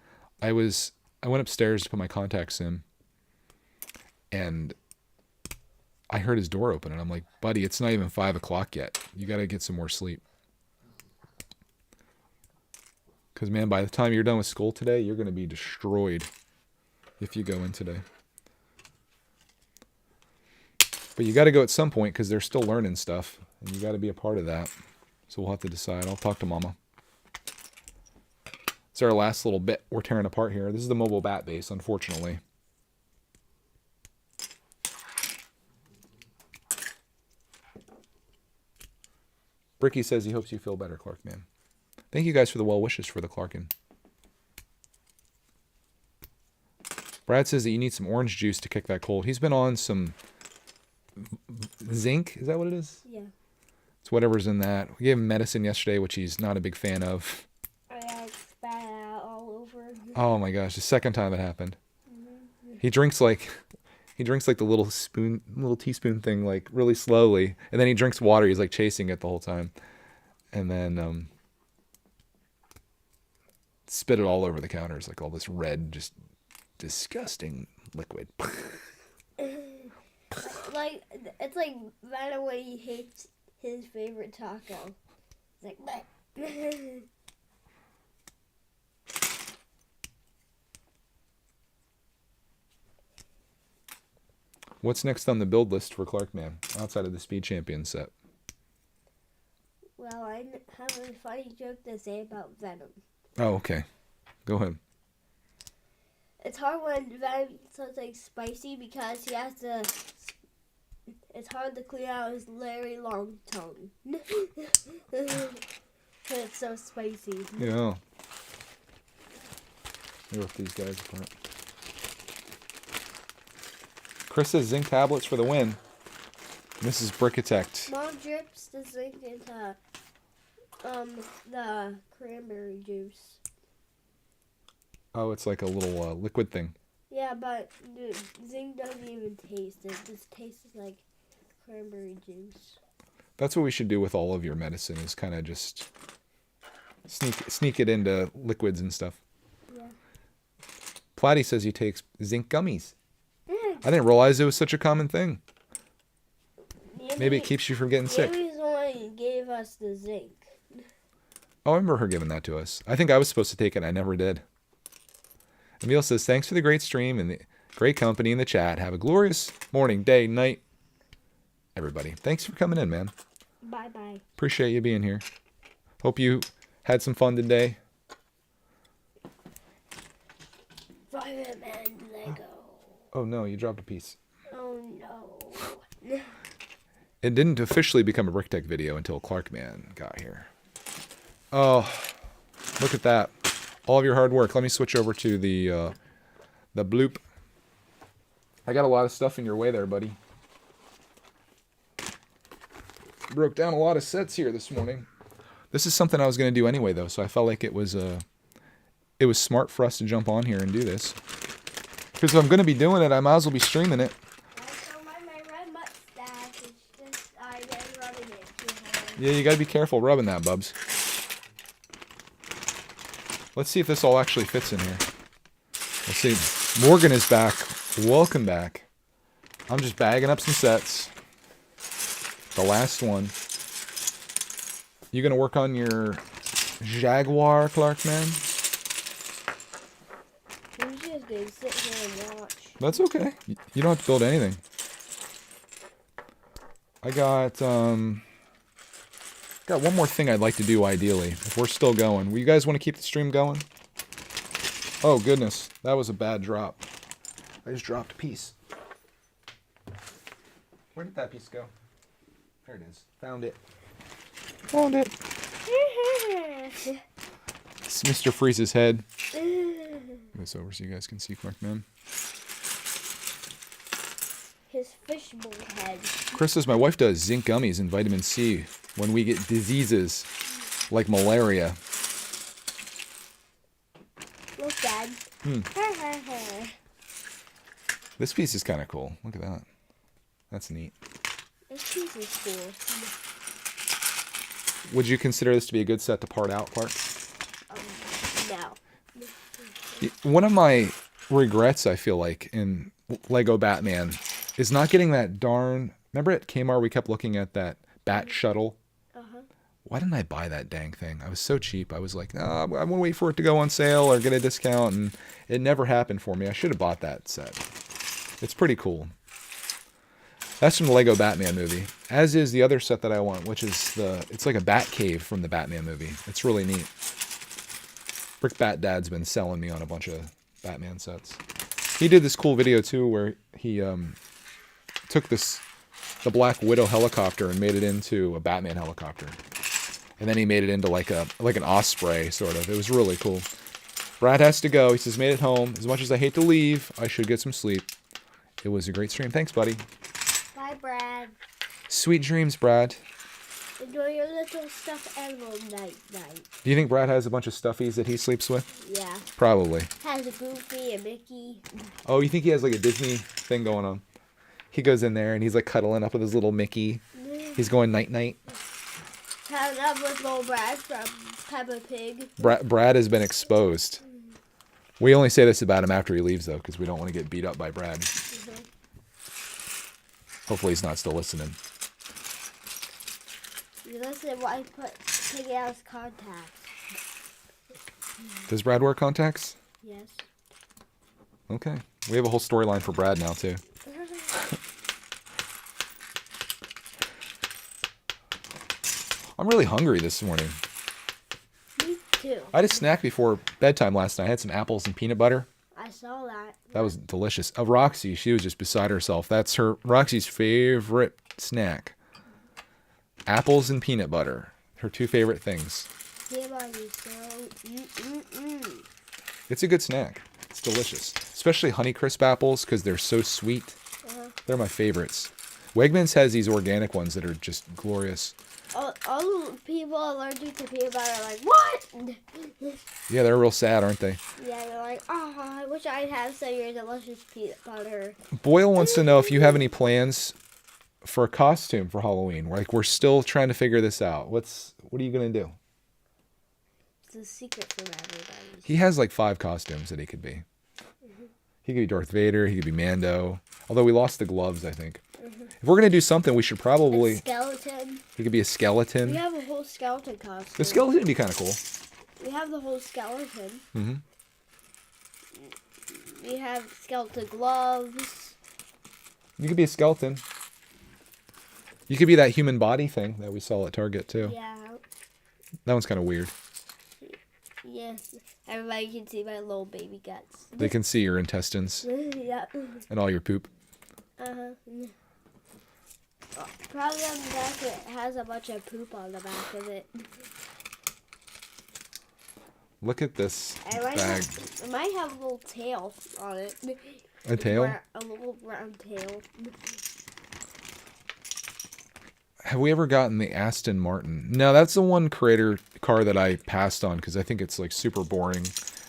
I went upstairs to put my contacts in, and I heard his door open, and I'm like, buddy, it's not even 5 o'clock yet. You got to get some more sleep. Because, man, by the time you're done with school today, you're going to be destroyed if you go in today. But you got to go at some point because they're still learning stuff, and you got to be a part of that. So we'll have to decide. I'll talk to Mama. It's our last little bit we're tearing apart here. This is the mobile bat base, unfortunately. Bricky says he hopes you feel better, Clark Man. Thank you guys for the well wishes for the Clarkin. Brad says that you need some orange juice to kick that cold. He's been on some zinc. Is that what it is? Yeah. It's whatever's in that. We gave him medicine yesterday, which he's not a big fan of. I asked Oh my gosh, the second time it happened. Mm-hmm. He drinks like the little teaspoon thing like really slowly, and then he drinks water. He's like chasing it the whole time, and then spit it all over the counters, like all this red, just disgusting liquid. Like it's like Venom when he hates his favorite taco. It's like. What's next on the build list for Clark Man outside of the Speed Champion set? Well, I have a funny joke to say about Venom. Oh, okay. Go ahead. It's hard when Venom eats something spicy because he has to. It's hard to clear out his very long tongue. Because it's so spicy. Yeah. Let me rip these guys apart. Chris says zinc tablets for the win. This is brickitect. Mom drips the zinc into the cranberry juice. Oh, it's like a little liquid thing. Yeah, but the zinc doesn't even taste. It just tastes like cranberry juice. That's what we should do with all of your medicine, is kind of just sneak it into liquids and stuff. Yeah. Platty says he takes zinc gummies. I didn't realize it was such a common thing. Maybe it keeps you from getting sick. Maybe he's the one who gave us the zinc. Oh, I remember her giving that to us. I think I was supposed to take it. I never did. Emil says, thanks for the great stream and the great company in the chat. Have a glorious morning, day, night, everybody. Thanks for coming in, man. Bye-bye. Appreciate you being here. Hope you had some fun today. Fireman Lego. Oh, no, you dropped a piece. Oh, no. It didn't officially become a brickitect video until Clark Man got here. Oh, look at that. All of your hard work. Let me switch over to the bloop. I got a lot of stuff in your way there, buddy. Broke down a lot of sets here this morning. This is something I was going to do anyway, though, so I felt like it was smart for us to jump on here and do this. Because if I'm going to be doing it, I might as well be streaming it. My red mustache is just, I'm rubbing it too hard. Yeah, you got to be careful rubbing that, Bubs. Let's see if this all actually fits in here. Let's see. Morgan is back. Welcome back. I'm just bagging up some sets. The last one. You going to work on your Jaguar, Clark Man? I'm just going to sit here and watch. That's okay. You don't have to build anything. I got one more thing I'd like to do ideally, if we're still going. Will you guys want to keep the stream going? Oh, goodness. That was a bad drop. I just dropped a piece. Where did that piece go? There it is. Found it. Found it. It's Mr. Freeze's head. Move this over so you guys can see Clark Man. His fishbowl head. Chris says my wife does zinc gummies and vitamin C when we get diseases like malaria. Look, Dad. This piece is kind of cool. Look at that. That's neat. This piece is cool. Would you consider this to be a good set to part out, Clark? No. One of my regrets, I feel like, in Lego Batman is not getting that darn... Remember at Kmart we kept looking at that Bat Shuttle? Uh-huh. Why didn't I buy that dang thing? I was so cheap. I was like, no, I'm going to wait for it to go on sale or get a discount, and it never happened for me. I should have bought that set. It's pretty cool. That's from the Lego Batman movie. As is the other set that I want, which is it's like a bat cave from the Batman movie. It's really neat. Brick Bat Dad's been selling me on a bunch of Batman sets. He did this cool video too where he took the Black Widow helicopter and made it into a Batman helicopter. And then he made it into like an Osprey sort of. It was really cool. Brad has to go. He says, made it home. As much as I hate to leave, I should get some sleep. It was a great stream. Thanks, buddy. Bye, Brad. Sweet dreams, Brad. Enjoy your little stuffed animal night. Do you think Brad has a bunch of stuffies that he sleeps with? Yeah. Probably. Has a Goofy, a Mickey. Oh, you think he has like a Disney thing going on? He goes in there and he's like cuddling up with his little Mickey. He's going night night. Cuddling up with little Brad from Peppa Pig. Brad has been exposed. We only say this about him after he leaves though, because we don't want to get beat up by Brad. Hopefully he's not still listening. You listen while I take out his contacts. Does Brad wear contacts? Yes. Okay. We have a whole storyline for Brad now too. I'm really hungry this morning. Me too. I had a snack before bedtime last night. I had some apples and peanut butter. I saw that. That was delicious. Roxy, she was just beside herself. That's Roxy's favorite snack. Apples and peanut butter. Her two favorite things. Peanut butter is so... It's a good snack. It's delicious. Especially Honeycrisp apples because they're so sweet. They're my favorites. Wegmans has these organic ones that are just glorious. All the people allergic to peanut butter are like, what? Yeah, they're real sad, aren't they? Yeah, they're like, oh, I wish I'd have some of your delicious peanut butter. Boyle wants to know if you have any plans for a costume for Halloween. We're still trying to figure this out. What are you going to do? It's a secret from everybody. He has like 5 costumes that he could be. He could be Darth Vader. He could be Mando. Although we lost the gloves, I think. If we're going to do something, we should probably... A skeleton. He could be a skeleton. We have a whole skeleton costume. The skeleton would be kind of cool. We have the whole skeleton. Mm-hmm. We have skeleton gloves. You could be a skeleton. You could be that human body thing that we saw at Target, too. Yeah. That one's kind of weird. Yes. Everybody can see my little baby guts. They can see your intestines Yeah. and all your poop. Uh-huh. Probably on the back it has a bunch of poop on the back of it. Look at this It bag. might have a little tail on it. A tail? A little round tail. Have we ever gotten the Aston Martin? No, that's the one creator car that I passed on because I think it's like super boring.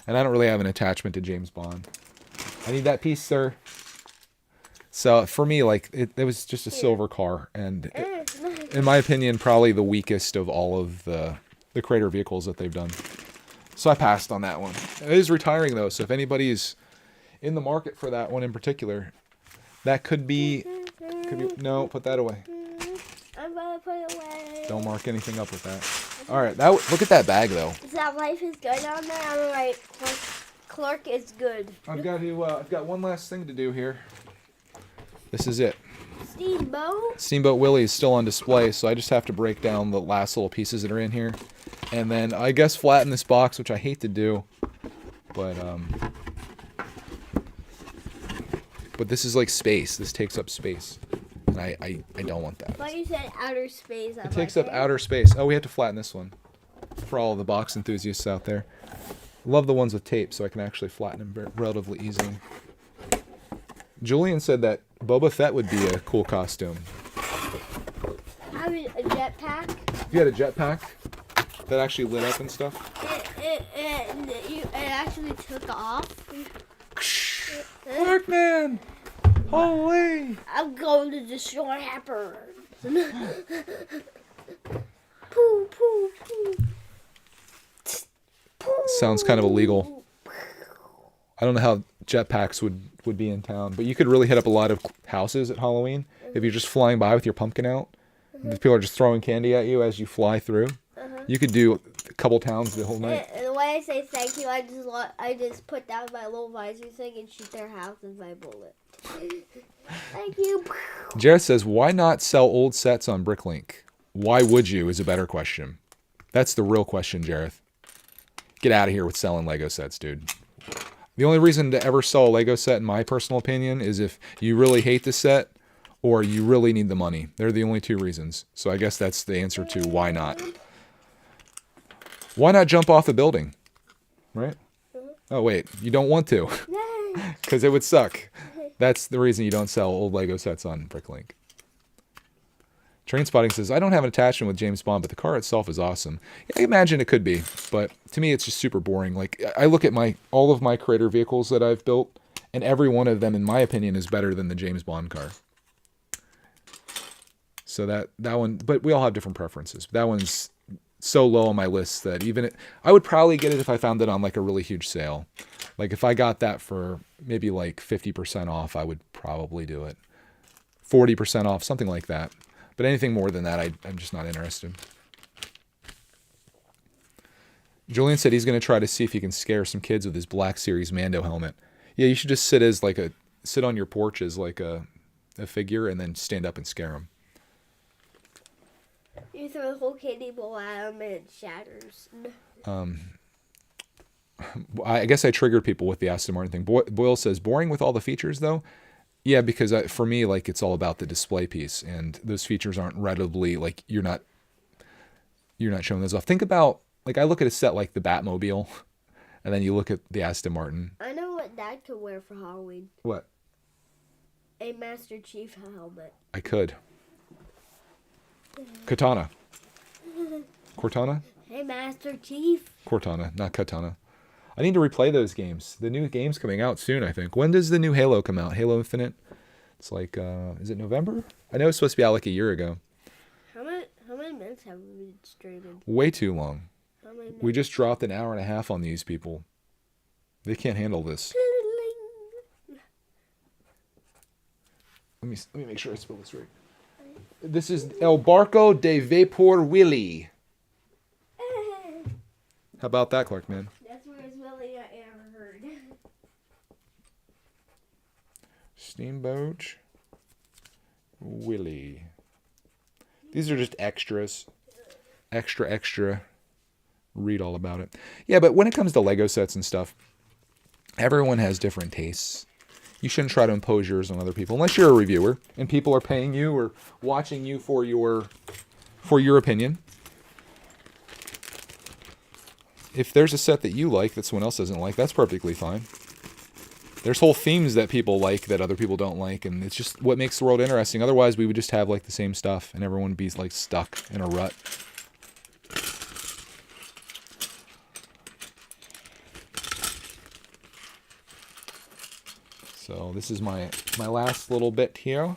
And I don't really have an attachment to James Bond. I need that piece, sir. So for me, like it was just a silver car, and in my opinion, probably the weakest of all of the creator vehicles that they've done. So I passed on that one. It is retiring though, so if anybody's in the market for that one in particular, that could be no, put that away. I'm gonna put it away. Don't mark anything up with that. All right, look at that bag though. Is that life is good on there? I'm right. Clark is good. I've got one last thing to do here. This is it. Steamboat Willie is still on display, so I just have to break down the last little pieces that are in here. And then I guess flatten this box, which I hate to do. But this is like space. This takes up space. And I don't want that. But you said outer space. It takes up outer space. Oh, we have to flatten this one. For all of the box enthusiasts out there. Love the ones with tape, so I can actually flatten them relatively easily. Julian said that Boba Fett would be a cool costume. Having a jetpack. If you had a jetpack that actually lit up and stuff. It actually took off. Darkman! Holy! I'm going to destroy Happer. Poo, poo, poo. Sounds kind of illegal. I don't know how jetpacks would be in town, but you could really hit up a lot of houses at Halloween if you're just flying by with your pumpkin out. And people are just throwing candy at you as you fly through. You could do a couple towns the whole night. The way I say thank you, I just put down my little visor thing and shoot their house with my bullet. Thank you. Jared says, why not sell old sets on Bricklink? Why would you is a better question. That's the real question, Jareth. Get out of here with selling Lego sets, dude. The only reason to ever sell a Lego set, in my personal opinion, is if you really hate the set or you really need the money. They're the only 2 reasons. So I guess that's the answer to why not. Why not jump off a building? Right? Oh, wait. You don't want to. Because it would suck. That's the reason you don't sell old Lego sets on Bricklink. Train Spotting says, I don't have an attachment with James Bond, but the car itself is awesome. Yeah, I imagine it could be, but to me, it's just super boring. Like, I look at all of my creator vehicles that I've built, and every one of them, in my opinion, is better than the James Bond car. So that one, but we all have different preferences. That one's so low on my list that I would probably get it if I found it on like a really huge sale. Like if I got that for maybe like 50% off, I would probably do it. 40% off, something like that. But anything more than that, I'm just not interested. Julian said he's going to try to see if he can scare some kids with his Black Series Mando helmet. Yeah, you should just sit on your porch as like a figure and then stand up and scare them. You throw the whole candy bowl at him and it shatters. I guess I triggered people with the Aston Martin thing. Boyle says, boring with all the features though? Yeah, because for me, like it's all about the display piece, and those features aren't readily, like you're not showing those off. Think about, like I look at a set like the Batmobile, and then you look at the Aston Martin. I know what Dad could wear for Halloween. What? A Master Chief helmet. I could. Katana. Cortana? Hey, Master Chief. Cortana, not Katana. I need to replay those games. The new game's coming out soon, I think. When does the new Halo come out? Halo Infinite? It's like, is it November? I know it's supposed to be out like a year ago. How many minutes have we been streaming? Way too long. How many minutes? We just dropped an hour and a half on these people. They can't handle this. Let me make sure I spell this right. This is El Barco de Vapor Willy. How about that, Clark, man? That's where it's Willie I ever heard. Steamboat Willy. These are just extras. Extra. Read all about it. Yeah, but when it comes to Lego sets and stuff, everyone has different tastes. You shouldn't try to impose yours on other people unless you're a reviewer and people are paying you or watching you for your opinion. If there's a set that you like that someone else doesn't like, that's perfectly fine. There's whole themes that people like that other people don't like, and it's just what makes the world interesting. Otherwise, we would just have like the same stuff and everyone would be like stuck in a rut. So this is my last little bit here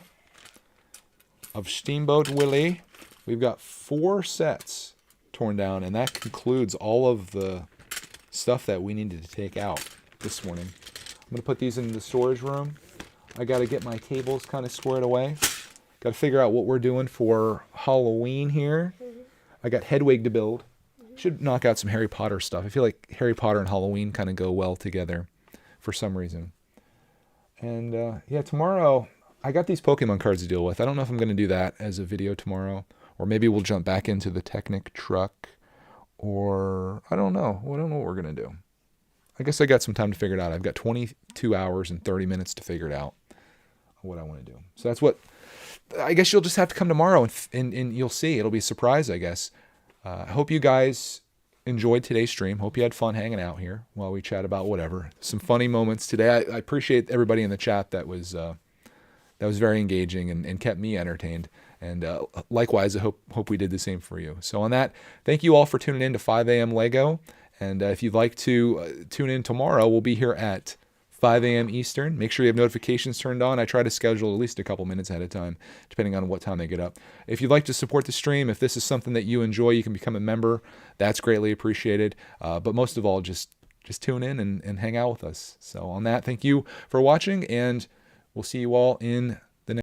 of Steamboat Willie. We've got 4 sets torn down, and that concludes all of the stuff that we needed to take out this morning. I'm going to put these in the storage room. I got to get my tables kind of squared away. Got to figure out what we're doing for Halloween here. I got Hedwig to build. Should knock out some Harry Potter stuff. I feel like Harry Potter and Halloween kind of go well together for some reason. And yeah, tomorrow I got these Pokemon cards to deal with. I don't know if I'm going to do that as a video tomorrow, or maybe we'll jump back into the Technic truck, or I don't know. I don't know what we're going to do. I guess I got some time to figure it out. I've got 22 hours and 30 minutes to figure it out what I want to do. So that's what I guess you'll just have to come tomorrow and you'll see. It'll be a surprise, I guess. I hope you guys enjoyed today's stream. Hope you had fun hanging out here while we chat about whatever. Some funny moments today. I appreciate everybody in the chat that was very engaging and kept me entertained. And likewise, I hope we did the same for you. So on that, thank you all for tuning in to 5 a.m. Lego. And if you'd like to tune in tomorrow, we'll be here at 5 a.m. Eastern. Make sure you have notifications turned on. I try to schedule at least a couple minutes ahead of time, depending on what time I get up. If you'd like to support the stream, if this is something that you enjoy, you can become a member. That's greatly appreciated. But most of all, just tune in and hang out with us. So on that, thank you for watching, and we'll see you all in